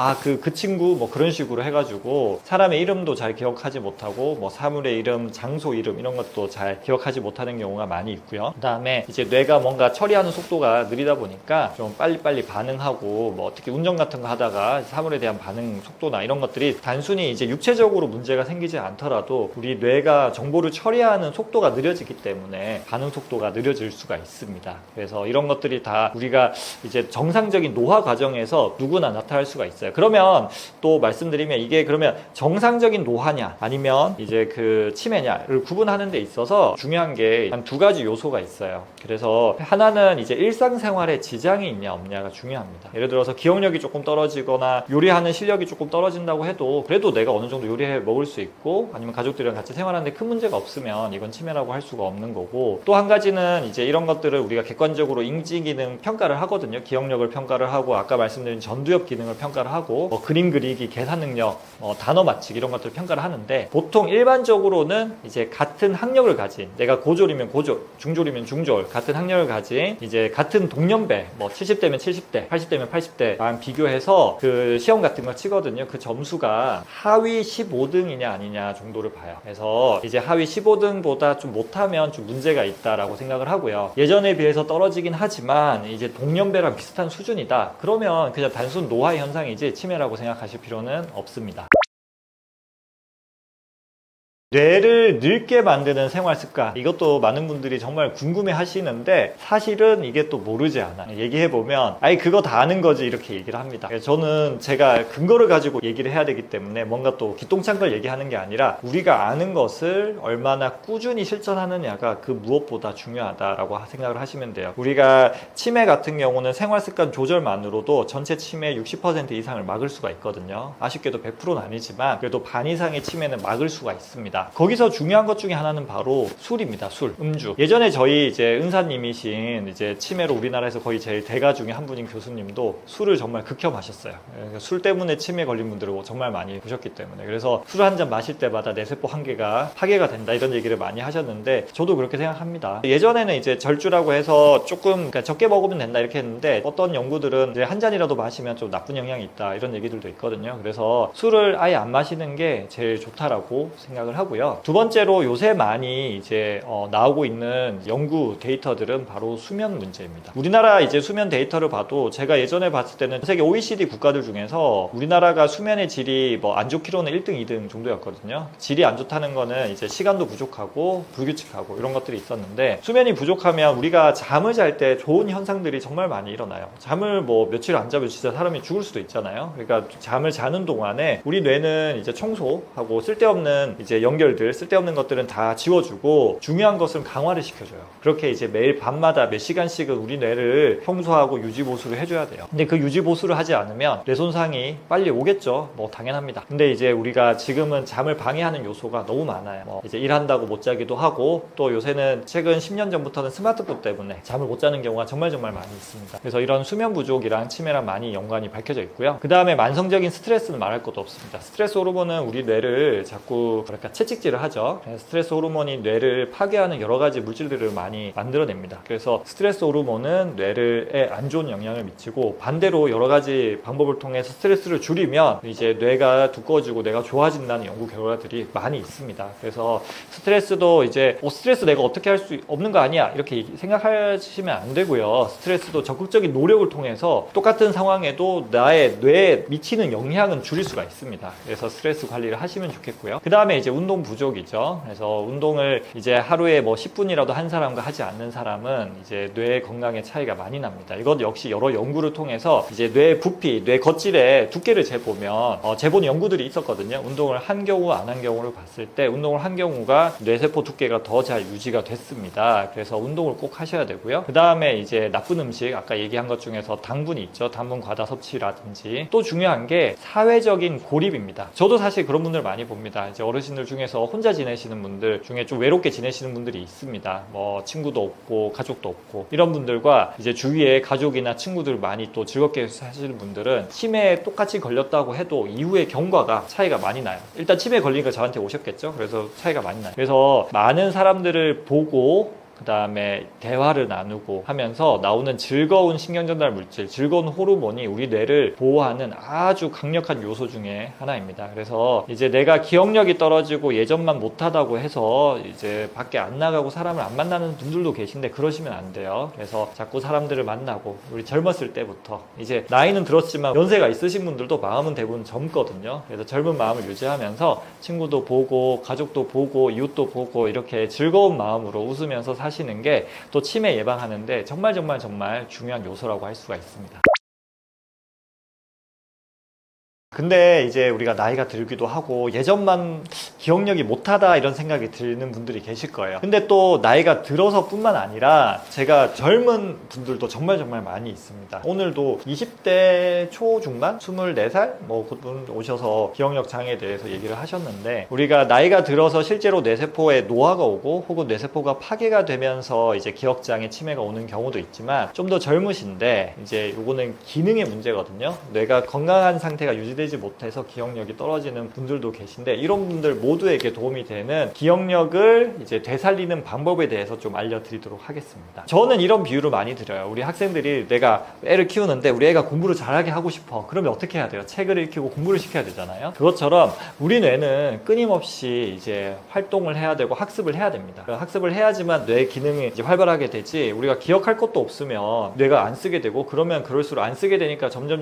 그 친구 뭐 그런 식으로 해가지고 사람의 이름도 잘 기억하지 못하고, 뭐 사물의 이름, 장소 이름 이런 것도 잘 기억하지 못하는 경우가 많이 있고요. 그 다음에 이제 뇌가 뭔가 처리하는 속도가 느리다 보니까 좀 빨리빨리 반응하고, 뭐 특히 운전 같은 거 하다가 사물에 대한 반응 속도나 이런 것들이 단순히 이제 육체적으로 문제가 생기지 않더라도 우리 뇌가 정보를 처리하는 속도가 느려지기 때문에 반응 속도가 느려질 수가 있습니다. 그래서 이런 것들이 다 우리가 이제 정상적인 노화 과정에서 누구나 나타날 수가 있어요. 그러면 또 말씀드리면 이게 그러면 정상적인 노화냐 아니면 이제 그 치매냐를 구분하는 데 있어서 중요한 게 한 두 가지 요소가 있어요. 그래서 하나는 이제 일상생활에 지장이 있냐 없냐가 중요합니다. 예를 들어서 기억력이 조금 떨어지거나 요리하는 실력이 조금 떨어진다고 해도 그래도 내가 어느 정도 요리해 먹을 수 있고 아니면 가족들이랑 같이 생활하는데 큰 문제가 없으면 이건 치매라고 할 수가 없는 거고, 또 한 가지는 이제 이런 것들을 우리가 객관적으로 인지 기능 평가를 하거든요. 기억력을 평가를 하고 아까 말씀드린 전두엽 기능을 평가를 하고 그림 그리기, 계산 능력, 단어 맞히기 이런 것들을 평가를 하는데, 보통 일반적으로는 이제 같은 학력을 가진, 내가 고졸이면 고졸, 중졸이면 중졸, 같은 학력을 가진 이제 같은 동년배, 70대면 70대, 80대면 80대랑 비교해서 그 시험 같은 거 치거든요. 그 점수가 하위 15등이냐 아니냐 정도를 봐요. 그래서 이제 하위 15등보다 좀 못하면 좀 문제가 있다라고 생각을 하고요. 예전에 비해서 떨어지긴 하지만 이제 동년배랑 비슷한 수준이다. 그러면 그냥 단순 노화 현상이지 치매라고 생각하실 필요는 없습니다. 뇌를 늙게 만드는 생활 습관, 이것도 많은 분들이 정말 궁금해 하시는데 사실은 이게 또 모르지 않아요. 얘기해보면 아니 그거 다 아는 거지 이렇게 얘기를 합니다. 저는 제가 근거를 가지고 얘기를 해야 되기 때문에 뭔가 또 기똥찬 걸 얘기하는 게 아니라 우리가 아는 것을 얼마나 꾸준히 실천하느냐가 그 무엇보다 중요하다라고 생각을 하시면 돼요. 우리가 치매 같은 경우는 생활 습관 조절만으로도 전체 치매 60% 이상을 막을 수가 있거든요. 아쉽게도 100%는 아니지만 그래도 반 이상의 치매는 막을 수가 있습니다. 거기서 중요한 것 중에 하나는 바로 술입니다. 술, 음주. 예전에 저희 이제 은사님이신 이제 치매로 우리나라에서 거의 제일 대가 중에 한 분인 교수님도 술을 정말 극혐하셨어요. 술 때문에 치매 걸린 분들을 정말 많이 보셨기 때문에. 그래서 술 한 잔 마실 때마다 뇌세포 한 개가 파괴가 된다 이런 얘기를 많이 하셨는데 저도 그렇게 생각합니다. 예전에는 이제 절주라고 해서 조금 적게 먹으면 된다 이렇게 했는데 어떤 연구들은 이제 한 잔이라도 마시면 좀 나쁜 영향이 있다 이런 얘기들도 있거든요. 그래서 술을 아예 안 마시는 게 제일 좋다라고 생각을 하고요. 두 번째로 요새 많이 이제 나오고 있는 연구 데이터들은 바로 수면 문제입니다. 우리나라 이제 수면 데이터를 봐도 제가 예전에 봤을 때는 세계 OECD 국가들 중에서 우리나라가 수면의 질이 안 좋기로는 1등, 2등 정도였거든요. 질이 안 좋다는 거는 이제 시간도 부족하고 불규칙하고 이런 것들이 있었는데, 수면이 부족하면 우리가 잠을 잘 때 좋은 현상들이 정말 많이 일어나요. 잠을 며칠 안 자면 진짜 사람이 죽을 수도 있잖아요. 그러니까 잠을 자는 동안에 우리 뇌는 이제 청소하고 쓸데없는 이제 연결들, 쓸데없는 것들은 다 지워주고 중요한 것은 강화를 시켜줘요. 그렇게 이제 매일 밤마다 몇 시간씩은 우리 뇌를 청소하고 유지보수를 해줘야 돼요. 근데 그 유지보수를 하지 않으면 뇌 손상이 빨리 오겠죠. 당연합니다. 근데 이제 우리가 지금은 잠을 방해하는 요소가 너무 많아요. 이제 일한다고 못 자기도 하고, 또 요새는 최근 10년 전부터는 스마트폰 때문에 잠을 못 자는 경우가 정말 많이 있습니다. 그래서 이런 수면 부족이랑 치매랑 많이 연관이 밝혀져 있고요. 그 다음에 만성적인 스트레스는 말할 것도 없습니다. 스트레스 호르몬은 우리 뇌를 자꾸 채찍질을 하죠. 스트레스 호르몬이 뇌를 파괴하는 여러 가지 물질들을 많이 만들어냅니다. 그래서 스트레스 호르몬은 뇌에 안 좋은 영향을 미치고, 반대로 여러 가지 방법을 통해서 스트레스를 줄이면 이제 뇌가 두꺼워지고 뇌가 좋아진다는 연구 결과들이 많이 있습니다. 그래서 스트레스도 이제 스트레스 내가 어떻게 할 수 없는 거 아니야 이렇게 생각하시면 안 되고요. 스트레스도 적극적인 노력을 통해서 똑같은 상황에도 나의 뇌에 미치는 영향은 줄일 수가 있습니다. 그래서 스트레스 관리를 하시면 좋겠고요. 그 다음에 이제 운동 부족이죠. 그래서 운동을 이제 하루에 10분이라도 한 사람과 하지 않는 사람은 이제 뇌 건강에 차이가 많이 납니다. 이것 역시 여러 연구를 통해서 이제 뇌 부피, 뇌 겉질의 두께를 재보면 재본 연구들이 있었거든요. 운동을 한 경우 안 한 경우를 봤을 때 운동을 한 경우가 뇌세포 두께가 더 잘 유지가 됐습니다. 그래서 운동을 꼭 하셔야 되고요. 그 다음에 이제 나쁜 음식, 아까 얘기한 것 중에서 당분이 있죠. 당분 과다 섭취라든지. 또 중요한 게 사회적인 고립입니다. 저도 사실 그런 분들 많이 봅니다. 이제 어르신들 중에서 혼자 지내시는 분들 중에 좀 외롭게 지내시는 분들이 있습니다. 친구도 없고 가족도 없고 이런 분들과 이제 주위에 가족이나 친구들 많이 또 즐겁게 사시는 분들은 치매에 똑같이 걸렸다고 해도 이후의 경과가 차이가 많이 나요. 일단 치매에 걸리니까 저한테 오셨겠죠. 그래서 차이가 많이 나요. 그래서 많은 사람들을 보고 그 다음에 대화를 나누고 하면서 나오는 즐거운 신경전달 물질, 즐거운 호르몬이 우리 뇌를 보호하는 아주 강력한 요소 중에 하나입니다. 그래서 이제 내가 기억력이 떨어지고 예전만 못하다고 해서 이제 밖에 안 나가고 사람을 안 만나는 분들도 계신데 그러시면 안 돼요. 그래서 자꾸 사람들을 만나고, 우리 젊었을 때부터, 이제 나이는 들었지만 연세가 있으신 분들도 마음은 대부분 젊거든요. 그래서 젊은 마음을 유지하면서 친구도 보고 가족도 보고 이웃도 보고 이렇게 즐거운 마음으로 웃으면서 사시는 게 또 치매 예방하는데 정말 중요한 요소라고 할 수가 있습니다. 근데 이제 우리가 나이가 들기도 하고 예전만 기억력이 못하다 이런 생각이 드는 분들이 계실 거예요. 근데 또 나이가 들어서 뿐만 아니라 제가 젊은 분들도 정말 많이 있습니다. 오늘도 20대 초중반? 24살? 뭐 그분 오셔서 기억력 장애에 대해서 얘기를 하셨는데, 우리가 나이가 들어서 실제로 뇌세포에 노화가 오고 혹은 뇌세포가 파괴가 되면서 이제 기억장애 치매가 오는 경우도 있지만, 좀 더 젊으신데 이제 요거는 기능의 문제거든요. 뇌가 건강한 상태가 유지되지 못해서 기억력이 떨어지는 분들도 계신데, 이런 분들 모두에게 도움이 되는 기억력을 이제 되살리는 방법에 대해서 좀 알려드리도록 하겠습니다. 저는 이런 비유를 많이 드려요. 우리 학생들이 내가 애를 키우는데 우리 애가 공부를 잘하게 하고 싶어. 그러면 어떻게 해야 돼요? 책을 읽히고 공부를 시켜야 되잖아요. 그것처럼 우리 뇌는 끊임없이 이제 활동을 해야 되고 학습을 해야 됩니다. 학습을 해야지만 뇌 기능이 이제 활발하게 되지, 우리가 기억할 것도 없으면 뇌가 안 쓰게 되고, 그러면 그럴수록 안 쓰게 되니까 점점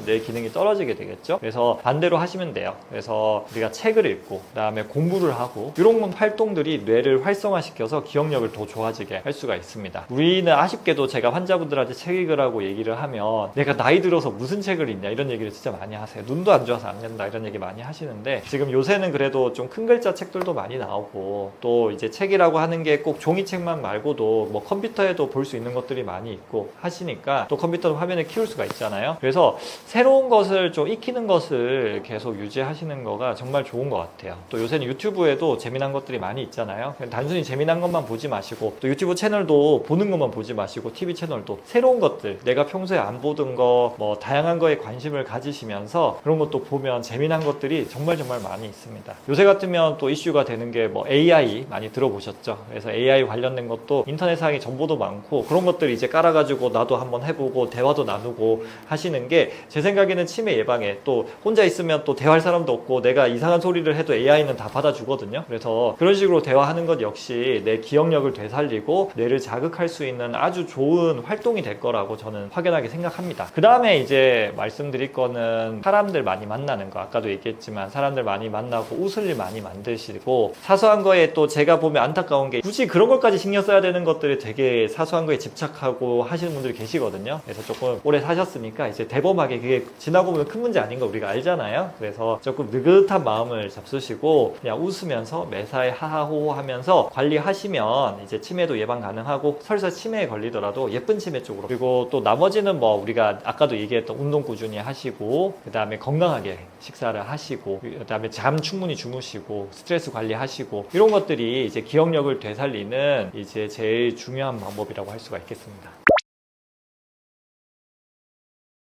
뇌 기능이 떨어지게 되겠죠. 그래서 반대로 하시면 돼요. 그래서 우리가 책을 읽고 그다음에 공부를 하고 이런 활동들이 뇌를 활성화시켜서 기억력을 더 좋아지게 할 수가 있습니다. 우리는 아쉽게도 제가 환자분들한테 책 읽으라고 얘기를 하면 내가 나이 들어서 무슨 책을 읽냐 이런 얘기를 진짜 많이 하세요. 눈도 안 좋아서 안 된다 이런 얘기 많이 하시는데, 지금 요새는 그래도 좀 큰 글자 책들도 많이 나오고, 또 이제 책이라고 하는 게 꼭 종이책만 말고도 뭐 컴퓨터에도 볼 수 있는 것들이 많이 있고 하시니까, 또 컴퓨터 화면을 키울 수가 있잖아요. 그래서 새로운 것을 좀 익히는 것을 계속 유지하시는 거가 정말 좋은 것 같아요. 또 요새는 유튜브에도 재미난 것들이 많이 있잖아요. 단순히 재미난 것만 보지 마시고, 또 유튜브 채널도 보는 것만 보지 마시고, TV 채널도 새로운 것들, 내가 평소에 안 보던 거, 뭐 다양한 거에 관심을 가지시면서 그런 것도 보면 재미난 것들이 정말 많이 있습니다. 요새 같으면 또 이슈가 되는 게 뭐 AI 많이 들어보셨죠? 그래서 AI 관련된 것도 인터넷상에 정보도 많고, 그런 것들 이제 깔아가지고 나도 한번 해보고 대화도 나누고 하시는 게 제 생각에는 치매 예방에, 또 혼자 있으면 또 대화할 사람도 없고 내가 이상한 소리를 해도 AI는 다 받아주거든요. 그래서 그런 식으로 대화하는 것 역시 내 기억력을 되살리고 뇌를 자극할 수 있는 아주 좋은 활동이 될 거라고 저는 확연하게 생각합니다. 그 다음에 이제 말씀드릴 거는 사람들 많이 만나는 거. 아까도 얘기했지만 사람들 많이 만나고 웃을 일 많이 만드시고, 사소한 거에 또 제가 보면 안타까운 게 굳이 그런 것까지 신경 써야 되는 것들을 되게 사소한 거에 집착하고 하시는 분들이 계시거든요. 그래서 조금 오래 사셨으니까 이제 대범하게 그게 지나고 보면 큰 문제 아닌 거 우리가 알잖아요. 그래서 조금 느긋한 마음을 잡수시고 그냥 웃으면서 매사에 하하호호 하면서 관리하시면 이제 치매도 예방 가능하고, 설사 치매에 걸리더라도 예쁜 치매 쪽으로, 그리고 또 나머지는 뭐 우리가 아까도 얘기했던 운동 꾸준히 하시고, 그 다음에 건강하게 식사를 하시고, 그 다음에 잠 충분히 주무시고, 스트레스 관리하시고, 이런 것들이 이제 기억력을 되살리는 이제 제일 중요한 방법이라고 할 수가 있겠습니다.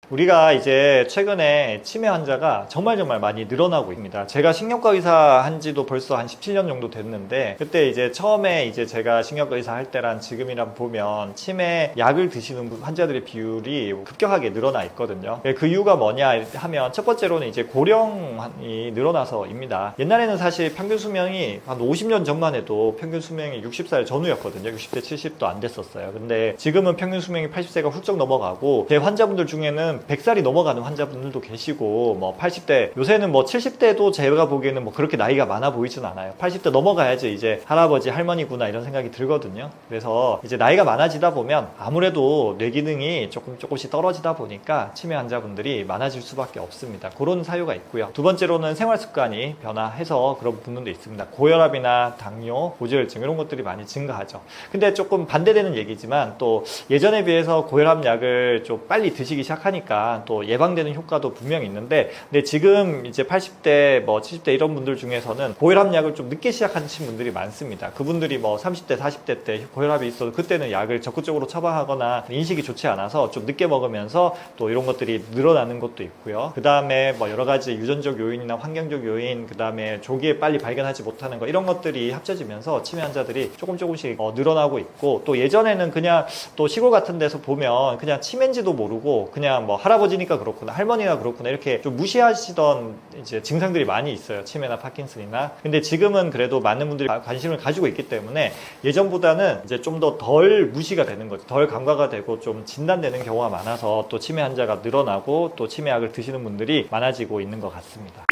우리가 이제 최근에 치매 환자가 정말 많이 늘어나고 있습니다. 제가 신경과 의사 한 지도 벌써 한 17년 정도 됐는데, 그때 이제 처음에 이제 제가 신경과 의사 할 때랑 지금이랑 보면 치매 약을 드시는 환자들의 비율이 급격하게 늘어나 있거든요. 그 이유가 뭐냐 하면, 첫 번째로는 이제 고령이 늘어나서입니다. 옛날에는 사실 평균 수명이 한 50년 전만 해도 평균 수명이 60살 전후였거든요. 60대 70도 안 됐었어요. 근데 지금은 평균 수명이 80세가 훌쩍 넘어가고, 제 환자분들 중에는 100살이 넘어가는 환자분들도 계시고, 뭐 80대, 요새는 뭐 70대도 제가 보기에는 뭐 그렇게 나이가 많아 보이진 않아요. 80대 넘어가야지 이제 할아버지 할머니구나 이런 생각이 들거든요. 그래서 이제 나이가 많아지다 보면 아무래도 뇌 기능이 조금씩 떨어지다 보니까 치매 환자분들이 많아질 수밖에 없습니다. 그런 사유가 있고요. 두 번째로는 생활 습관이 변화해서 그런 부분도 있습니다. 고혈압이나 당뇨, 고지혈증 이런 것들이 많이 증가하죠. 근데 조금 반대되는 얘기지만, 또 예전에 비해서 고혈압 약을 좀 빨리 드시기 시작하니까 또 예방되는 효과도 분명히 있는데, 근데 지금 이제 80대, 뭐 70대 이런 분들 중에서는 고혈압 약을 좀 늦게 시작하신 분들이 많습니다. 그분들이 뭐 30대, 40대 때 고혈압이 있어도 그때는 약을 적극적으로 처방하거나 인식이 좋지 않아서 좀 늦게 먹으면서 또 이런 것들이 늘어나는 것도 있고요. 그 다음에 뭐 여러 가지 유전적 요인이나 환경적 요인, 그 다음에 조기에 빨리 발견하지 못하는 거, 이런 것들이 합쳐지면서 치매 환자들이 조금씩 늘어나고 있고, 또 예전에는 그냥 또 시골 같은 데서 보면 그냥 치매인지도 모르고 그냥 뭐 할아버지니까 그렇구나, 할머니가 그렇구나 이렇게 좀 무시하시던 이제 증상들이 많이 있어요. 치매나 파킨슨이나. 근데 지금은 그래도 많은 분들이 관심을 가지고 있기 때문에 예전보다는 이제 좀 더 덜 무시가 되는 거죠. 덜 간과가 되고 좀 진단되는 경우가 많아서 또 치매 환자가 늘어나고, 또 치매약을 드시는 분들이 많아지고 있는 것 같습니다.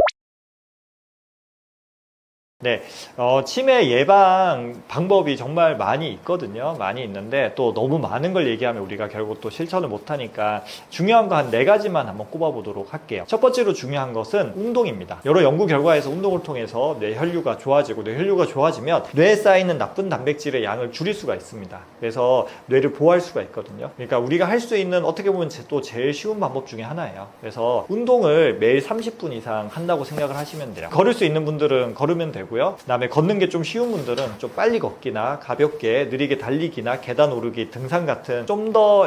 네, 치매 예방 방법이 정말 많이 있거든요. 많이 있는데 또 너무 많은 걸 얘기하면 우리가 결국 또 실천을 못하니까 중요한 거 한 4가지만 한번 꼽아보도록 할게요. 첫 번째로 중요한 것은 운동입니다. 여러 연구 결과에서 운동을 통해서 뇌 혈류가 좋아지고 뇌 혈류가 좋아지면 뇌에 쌓이는 나쁜 단백질의 양을 줄일 수가 있습니다. 그래서 뇌를 보호할 수가 있거든요. 그러니까 우리가 할 수 있는 어떻게 보면 또 제일 쉬운 방법 중에 하나예요. 그래서 운동을 매일 30분 이상 한다고 생각을 하시면 돼요. 걸을 수 있는 분들은 걸으면 되고 그다음에 걷는 게 좀 쉬운 분들은 좀 빨리 걷기나 가볍게 느리게 달리기나 계단 오르기, 등산 같은 좀 더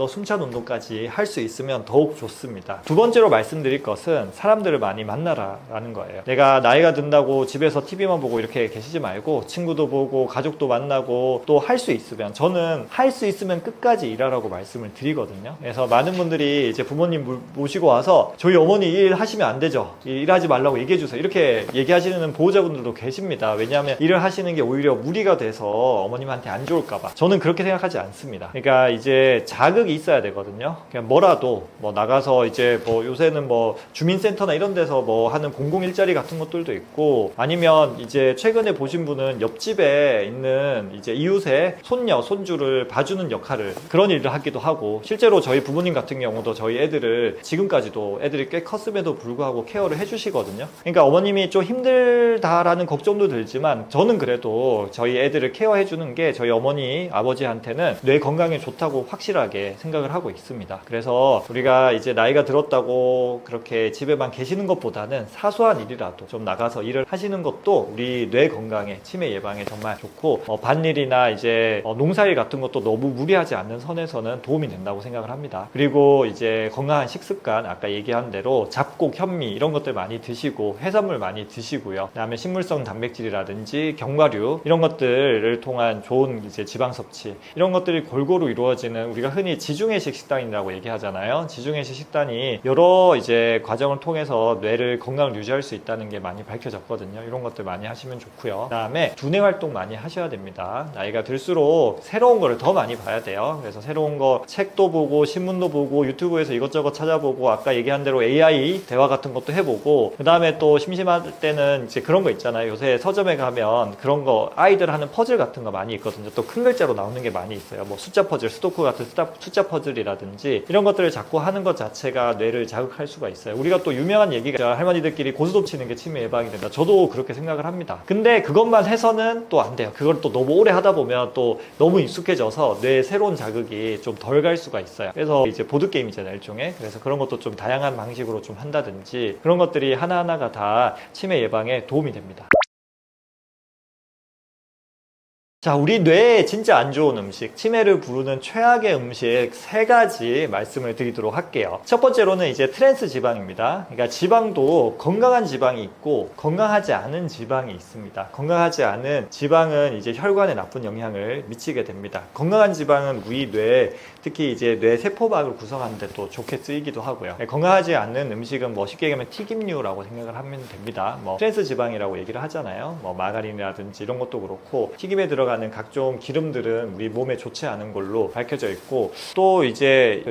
숨찬 운동까지 할 수 있으면 더욱 좋습니다. 두 번째로 말씀드릴 것은 사람들을 많이 만나라라는 거예요. 내가 나이가 든다고 집에서 TV만 보고 이렇게 계시지 말고 친구도 보고 가족도 만나고 또 할 수 있으면, 저는 할 수 있으면 끝까지 일하라고 말씀을 드리거든요. 그래서 많은 분들이 이제 부모님 모시고 와서 저희 어머니 일하시면 안 되죠, 일하지 말라고 얘기해 주세요, 이렇게 얘기하시는 보호자분들도 계십니다. 왜냐하면 일을 하시는 게 오히려 무리가 돼서 어머님한테 안 좋을까봐. 저는 그렇게 생각하지 않습니다. 그러니까 이제 자극이 있어야 되거든요. 그냥 뭐라도 나가서 이제 요새는 주민센터나 이런 데서 하는 공공 일자리 같은 것들도 있고, 아니면 이제 최근에 보신 분은 옆집에 있는 이제 이웃의 손녀, 손주를 봐주는 역할을, 그런 일을 하기도 하고, 실제로 저희 부모님 같은 경우도 저희 애들을 지금까지도 애들이 꽤 컸음에도 불구하고 케어를 해주시거든요. 그러니까 어머님이 좀 힘들다라는 걱정도 들지만 저는 그래도 저희 애들을 케어해주는 게 저희 어머니, 아버지한테는 뇌 건강에 좋다고 확실하게 생각을 하고 있습니다. 그래서 우리가 이제 나이가 들었다고 그렇게 집에만 계시는 것보다는 사소한 일이라도 좀 나가서 일을 하시는 것도 우리 뇌 건강에, 치매 예방에 정말 좋고, 밭일이나 이제 농사일 같은 것도 너무 무리하지 않는 선에서는 도움이 된다고 생각을 합니다. 그리고 이제 건강한 식습관, 아까 얘기한 대로 잡곡, 현미 이런 것들 많이 드시고, 해산물 많이 드시고요. 그다음에 식물성 단백질이라든지 견과류 이런 것들을 통한 좋은 이제 지방 섭취, 이런 것들이 골고루 이루어지는, 우리가 흔히 지중해식 식단이라고 얘기하잖아요. 지중해식 식단이 여러 이제 과정을 통해서 뇌를 건강을 유지할 수 있다는 게 많이 밝혀졌거든요. 이런 것들 많이 하시면 좋고요. 그다음에 두뇌 활동 많이 하셔야 됩니다. 나이가 들수록 새로운 거를 더 많이 봐야 돼요. 그래서 새로운 거 책도 보고 신문도 보고 유튜브에서 이것저것 찾아보고, 아까 얘기한 대로 AI 대화 같은 것도 해보고, 그다음에 또 심심할 때는 이제 그런 거 있잖아요. 요새 서점에 가면 그런 거 아이들 하는 퍼즐 같은 거 많이 있거든요. 또 큰 글자로 나오는 게 많이 있어요. 숫자 퍼즐, 수도쿠 같은 숫자 퍼즐이라든지 이런 것들을 자꾸 하는 것 자체가 뇌를 자극할 수가 있어요. 우리가 또 유명한 얘기가, 할머니들끼리 고스톱 치는 게 치매 예방이 된다. 저도 그렇게 생각을 합니다. 근데 그것만 해서는 또 안 돼요. 그걸 또 너무 오래 하다 보면 또 너무 익숙해져서 뇌에 새로운 자극이 좀 덜 갈 수가 있어요. 그래서 이제 보드게임이잖아요, 일종의. 그래서 그런 것도 좀 다양한 방식으로 좀 한다든지, 그런 것들이 하나하나가 다 치매 예방에 도움이 됩니다. 자, 우리 뇌에 진짜 안 좋은 음식, 치매를 부르는 최악의 음식 3가지 말씀을 드리도록 할게요. 첫 번째로는 이제 트랜스 지방입니다. 그러니까 지방도 건강한 지방이 있고 건강하지 않은 지방이 있습니다. 건강하지 않은 지방은 이제 혈관에 나쁜 영향을 미치게 됩니다. 건강한 지방은 우리 뇌, 특히 이제 뇌 세포막을 구성하는 데 또 좋게 쓰이기도 하고요. 건강하지 않은 음식은 쉽게 얘기하면 튀김류라고 생각을 하면 됩니다. 트랜스 지방이라고 얘기를 하잖아요. 마가린이라든지 이런 것도 그렇고, 튀김에 들어가는 각종 기름들은 우리 몸에 좋지 않은 걸로 밝혀져 있고, 또 이제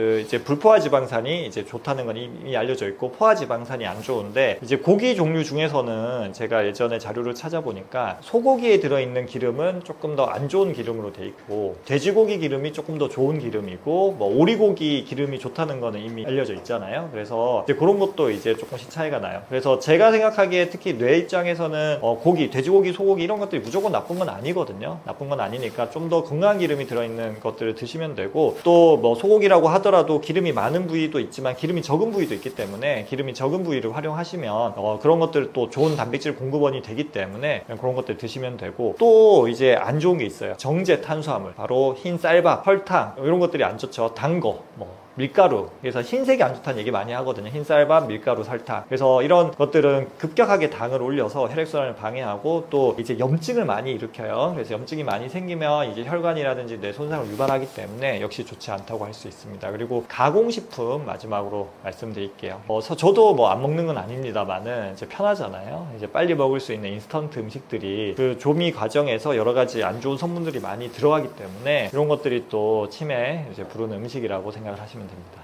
불포화 지방산이 이제 좋다는 건 이미 알려져 있고, 포화 지방산이 안 좋은데, 이제 고기 종류 중에서는 제가 예전에 자료를 찾아보니까 소고기에 들어있는 기름은 조금 더 안 좋은 기름으로 돼 있고, 돼지고기 기름이 조금 더 좋은 기름이고, 오리고기 기름이 좋다는 거는 이미 알려져 있잖아요. 그래서 이제 그런 것도 이제 조금씩 차이가 나요. 그래서 제가 생각하기에 특히 뇌 입장에서는 고기, 돼지고기, 소고기 이런 것들이 무조건 나쁜 건 아니거든요. 나쁜 건 아니니까 좀 더 건강한 기름이 들어있는 것들을 드시면 되고, 또 소고기라고 하더라도 기름이 많은 부위도 있지만 기름이 적은 부위도 있기 때문에 기름이 적은 부위를 활용하시면 그런 것들 또 좋은 단백질 공급원이 되기 때문에 그런 것들 드시면 되고, 또 이제 안 좋은 게 있어요. 정제 탄수화물, 바로 흰 쌀밥, 설탕 이런 것들이 안 좋죠. 단 거, 밀가루. 그래서 흰색이 안 좋다는 얘기 많이 하거든요. 흰쌀밥, 밀가루, 설탕. 그래서 이런 것들은 급격하게 당을 올려서 혈액순환을 방해하고, 또 이제 염증을 많이 일으켜요. 그래서 염증이 많이 생기면 이제 혈관이라든지 뇌 손상을 유발하기 때문에 역시 좋지 않다고 할 수 있습니다. 그리고 가공식품 마지막으로 말씀드릴게요. 저도 안 먹는 건 아닙니다만은 이제 편하잖아요. 이제 빨리 먹을 수 있는 인스턴트 음식들이 그 조미 과정에서 여러 가지 안 좋은 성분들이 많이 들어가기 때문에 이런 것들이 또 치매 이제 부르는 음식이라고 생각을 하시면 됩니다.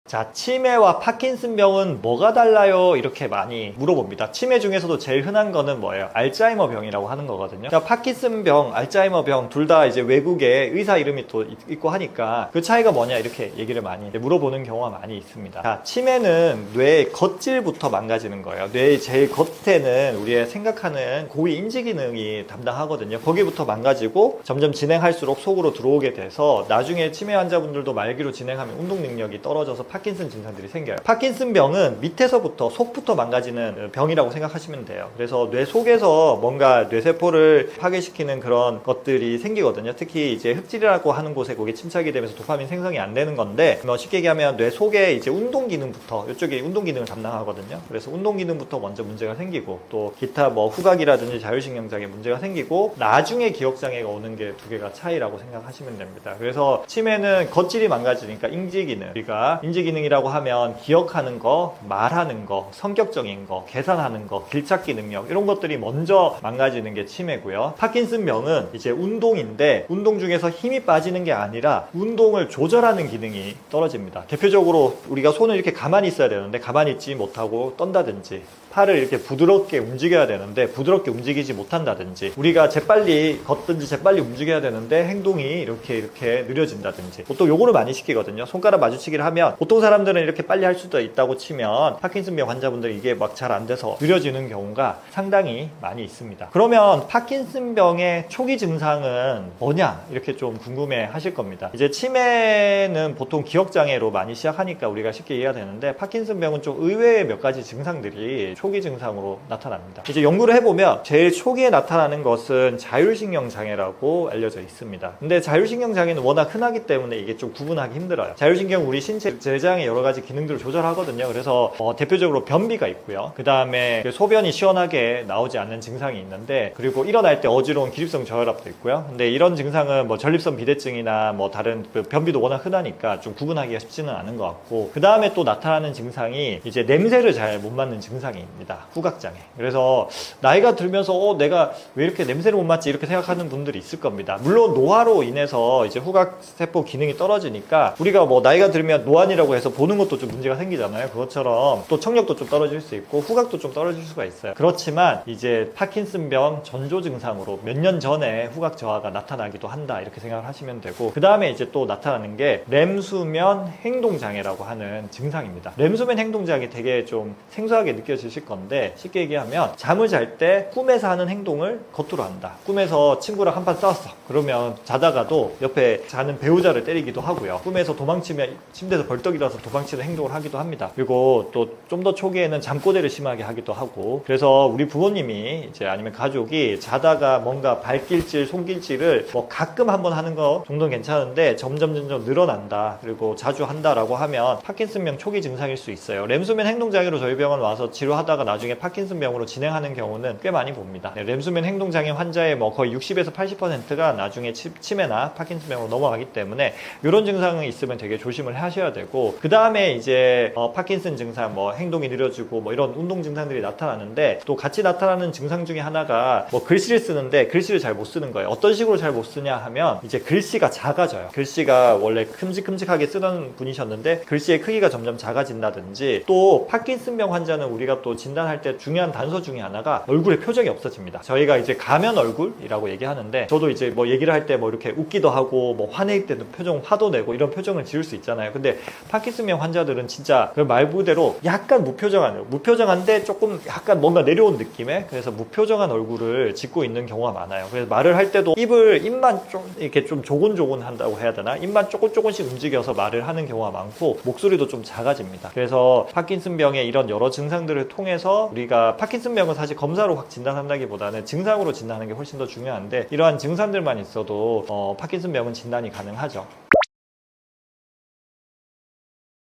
자, 치매와 파킨슨병은 뭐가 달라요? 이렇게 많이 물어봅니다. 치매 중에서도 제일 흔한 거는 뭐예요? 알츠하이머 병이라고 하는 거거든요. 자, 파킨슨병, 알츠하이머 병 둘 다 이제 외국에 의사 이름이 또 있고 하니까 그 차이가 뭐냐 이렇게 얘기를 많이 물어보는 경우가 많이 있습니다. 자, 치매는 뇌의 겉질부터 망가지는 거예요. 뇌의 제일 겉에는 우리의 생각하는 고위 인지 기능이 담당하거든요. 거기부터 망가지고 점점 진행할수록 속으로 들어오게 돼서 나중에 치매 환자분들도 말기로 진행하면 운동 능력이 떨어져서 파킨슨 증상들이 생겨요. 파킨슨병은 밑에서부터 속부터 망가지는 병이라고 생각하시면 돼요. 그래서 뇌 속에서 뭔가 뇌세포를 파괴시키는 그런 것들이 생기거든요. 특히 이제 흡질이라고 하는 곳에 거기 침착이 되면서 도파민 생성이 안 되는 건데 쉽게 얘기하면 뇌 속에 이제 운동 기능부터 이쪽이 운동 기능을 담당하거든요. 그래서 운동 기능부터 먼저 문제가 생기고 또 기타 뭐 후각이라든지 자율신경장애 문제가 생기고 나중에 기억장애가 오는 게 두 개가 차이라고 생각하시면 됩니다. 그래서 치매는 겉질이 망가지니까 인지기능, 우리가 인지기능이라고 하면 기억하는 거, 말하는 거, 성격적인 거, 계산하는 거, 길찾기 능력 이런 것들이 먼저 망가지는 게 치매고요. 파킨슨병은 이제 운동인데 운동 중에서 힘이 빠지는 게 아니라 운동을 조절하는 기능이 떨어집니다. 대표적으로 우리가 손을 이렇게 가만히 있어야 되는데 가만히 있지 못하고 떤다든지 팔을 이렇게 부드럽게 움직여야 되는데 부드럽게 움직이지 못한다든지 우리가 재빨리 걷든지 재빨리 움직여야 되는데 행동이 이렇게 느려진다든지 보통 요거를 많이 시키거든요. 손가락 마주치기를 하면 보통 사람들은 이렇게 빨리 할 수도 있다고 치면 파킨슨병 환자분들이 이게 막 잘 안 돼서 느려지는 경우가 상당히 많이 있습니다. 그러면 파킨슨병의 초기 증상은 뭐냐 이렇게 좀 궁금해 하실 겁니다. 이제 치매는 보통 기억장애로 많이 시작하니까 우리가 쉽게 이해가 되는데 파킨슨병은 좀 의외의 몇 가지 증상들이 초기 증상으로 나타납니다. 이제 연구를 해보면 제일 초기에 나타나는 것은 자율신경 장애라고 알려져 있습니다. 근데 자율신경 장애는 워낙 흔하기 때문에 이게 좀 구분하기 힘들어요. 자율신경 우리 신체 제장의 여러 가지 기능들을 조절하거든요. 그래서 대표적으로 변비가 있고요. 그 다음에 소변이 시원하게 나오지 않는 증상이 있는데 그리고 일어날 때 어지러운 기립성 저혈압도 있고요. 근데 이런 증상은 뭐 전립선 비대증이나 뭐 다른 변비도 워낙 흔하니까 좀 구분하기가 쉽지는 않은 것 같고 그 다음에 또 나타나는 증상이 이제 냄새를 잘 못 맡는 증상이 입니다. 후각장애. 그래서 나이가 들면서 내가 왜 이렇게 냄새를 못 맡지 이렇게 생각하는 분들이 있을 겁니다. 물론 노화로 인해서 이제 후각세포 기능이 떨어지니까 우리가 뭐 나이가 들면 노안이라고 해서 보는 것도 좀 문제가 생기잖아요. 그것처럼 또 청력도 좀 떨어질 수 있고 후각도 좀 떨어질 수가 있어요. 그렇지만 이제 파킨슨병 전조 증상으로 몇 년 전에 후각 저하가 나타나기도 한다 이렇게 생각을 하시면 되고 그 다음에 이제 또 나타나는 게 렘수면 행동장애라고 하는 증상입니다. 렘수면 행동장애 되게 좀 생소하게 느껴지실 건데 쉽게 얘기하면 잠을 잘 때 꿈에서 하는 행동을 겉으로 한다. 꿈에서 친구랑 한판 싸웠어. 그러면 자다가도 옆에 자는 배우자를 때리기도 하고요. 꿈에서 도망치면 침대에서 벌떡 일어나서 도망치는 행동을 하기도 합니다. 그리고 또 좀 더 초기에는 잠꼬대를 심하게 하기도 하고 그래서 우리 부모님이 이제 아니면 가족이 자다가 뭔가 발길질, 손길질을 뭐 가끔 한번 하는 거 정도는 괜찮은데 점점 늘어난다. 그리고 자주 한다라고 하면 파킨슨병 초기 증상일 수 있어요. 렘수면 행동장애로 저희 병원 와서 치료하다가 나중에 파킨슨병으로 진행하는 경우는 꽤 많이 봅니다. 렘수면 행동장애 환자의 뭐 거의 60에서 80%가 나중에 치매나 파킨슨병으로 넘어가기 때문에 이런 증상이 있으면 되게 조심을 하셔야 되고 그 다음에 이제 파킨슨 증상, 뭐 행동이 느려지고 뭐 이런 운동 증상들이 나타나는데 또 같이 나타나는 증상 중에 하나가 뭐 글씨를 쓰는데 글씨를 잘 못 쓰는 거예요. 어떤 식으로 잘 못 쓰냐 하면 이제 글씨가 작아져요. 글씨가 원래 큼직큼직하게 쓰던 분이셨는데 글씨의 크기가 점점 작아진다든지 또 파킨슨병 환자는 우리가 또 진단할 때 중요한 단서 중에 하나가 얼굴에 표정이 없어집니다. 저희가 이제 가면 얼굴이라고 얘기하는데 저도 이제 뭐 얘기를 할 때 뭐 이렇게 웃기도 하고 뭐 화낼 때도 표정 화도 내고 이런 표정을 지을 수 있잖아요. 근데 파킨슨병 환자들은 진짜 그 말 그대로 약간 무표정한데 조금 약간 뭔가 내려온 느낌의 그래서 무표정한 얼굴을 짓고 있는 경우가 많아요. 그래서 말을 할 때도 입만 좀 이렇게 좀 조곤조곤 한다고 해야 되나? 입만 조금씩 움직여서 말을 하는 경우가 많고 목소리도 좀 작아집니다. 그래서 파킨슨병의 이런 여러 증상들을 통해서 우리가 파킨슨병은 사실 검사로 확 진단한다기보다는 증상으로 진단하는 게 훨씬 더 중요한데 이러한 증상들만 있어도 파킨슨병은 진단이 가능하죠.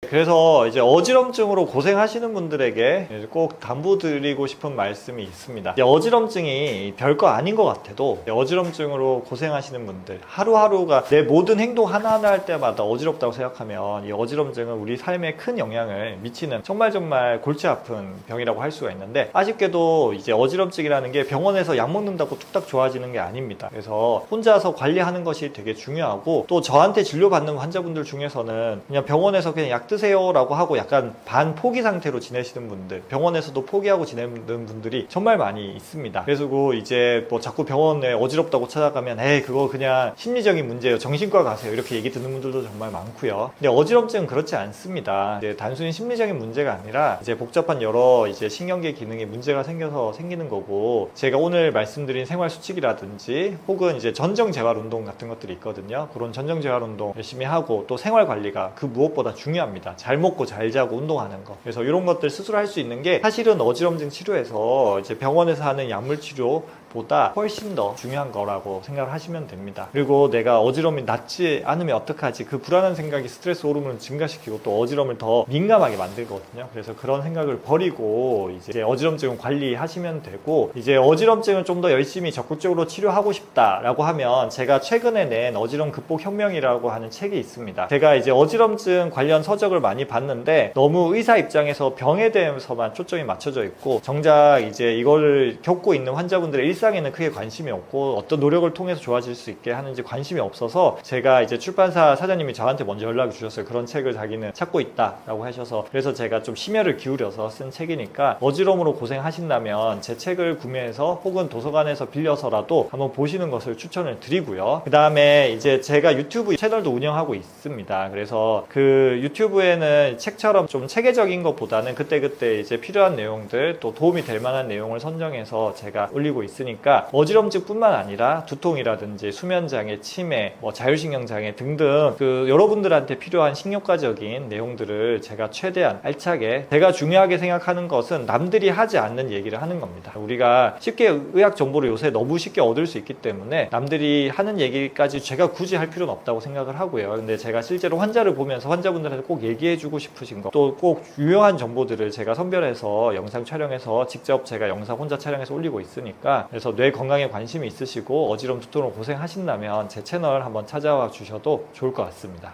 그래서 이제 어지럼증으로 고생하시는 분들에게 꼭 당부드리고 싶은 말씀이 있습니다. 어지럼증이 별거 아닌 것 같아도 어지럼증으로 고생하시는 분들 하루하루가 내 모든 행동 하나하나 할 때마다 어지럽다고 생각하면 이 어지럼증은 우리 삶에 큰 영향을 미치는 정말 골치 아픈 병이라고 할 수가 있는데 아쉽게도 이제 어지럼증이라는 게 병원에서 약 먹는다고 뚝딱 좋아지는 게 아닙니다. 그래서 혼자서 관리하는 것이 되게 중요하고 또 저한테 진료받는 환자분들 중에서는 그냥 병원에서 그냥 약 쓰세요 라고 하고 약간 반포기 상태로 지내시는 분들, 병원에서도 포기하고 지내는 분들이 정말 많이 있습니다. 그래서 이제 뭐 자꾸 병원에 어지럽다고 찾아가면 에이 그거 그냥 심리적인 문제예요, 정신과 가세요, 이렇게 얘기 듣는 분들도 정말 많고요. 근데 어지럼증은 그렇지 않습니다. 이제 단순히 심리적인 문제가 아니라 이제 복잡한 여러 이제 신경계 기능에 문제가 생겨서 생기는 거고, 제가 오늘 말씀드린 생활 수칙이라든지 혹은 이제 전정 재활 운동 같은 것들이 있거든요. 그런 전정 재활 운동 열심히 하고 또 생활 관리가 그 무엇보다 중요합니다. 잘 먹고 잘 자고 운동하는 거. 그래서 이런 것들 스스로 할 수 있는 게 사실은 어지럼증 치료에서 이제 병원에서 하는 약물 치료 보다 훨씬 더 중요한 거라고 생각을 하시면 됩니다. 그리고 내가 어지럼이 낫지 않으면 어떡하지, 그 불안한 생각이 스트레스 호르몬을 증가시키고 또 어지럼을 더 민감하게 만들거든요. 그래서 그런 생각을 버리고 이제 어지럼증을 관리하시면 되고, 이제 어지럼증을 좀 더 열심히 적극적으로 치료하고 싶다라고 하면 제가 최근에 낸 어지럼 극복 혁명이라고 하는 책이 있습니다. 제가 이제 어지럼증 관련 서적을 많이 봤는데 너무 의사 입장에서 병에 대해서만 초점이 맞춰져 있고, 정작 이제 이거를 겪고 있는 환자분들의 일상에는 크게 관심이 없고 어떤 노력을 통해서 좋아질 수 있게 하는지 관심이 없어서, 제가 이제 출판사 사장님이 저한테 먼저 연락을 주셨어요. 그런 책을 자기는 찾고 있다라고 하셔서. 그래서 제가 좀 심혈을 기울여서 쓴 책이니까 어지럼으로 고생하신다면 제 책을 구매해서 혹은 도서관에서 빌려서라도 한번 보시는 것을 추천을 드리고요. 그 다음에 이제 제가 유튜브 채널도 운영하고 있습니다. 그래서 그 유튜브에는 책처럼 좀 체계적인 것보다는 그때그때 이제 필요한 내용들, 또 도움이 될 만한 내용을 선정해서 제가 올리고 있으니까 어지럼증뿐만 아니라 두통이라든지 수면장애, 치매, 뭐 자율신경장애 등등 그 여러분들한테 필요한 신경과적인 내용들을 제가 최대한 알차게, 제가 중요하게 생각하는 것은 남들이 하지 않는 얘기를 하는 겁니다. 우리가 쉽게 의학 정보를 요새 너무 쉽게 얻을 수 있기 때문에 남들이 하는 얘기까지 제가 굳이 할 필요는 없다고 생각을 하고요. 근데 제가 실제로 환자를 보면서 환자분들한테 꼭 얘기해주고 싶으신 거, 또 꼭 유용한 정보들을 제가 선별해서 영상 촬영해서 직접 제가 영상 혼자 촬영해서 올리고 있으니까, 그래서 뇌 건강에 관심이 있으시고 어지럼 두통으로 고생하신다면 제 채널 한번 찾아와 주셔도 좋을 것 같습니다.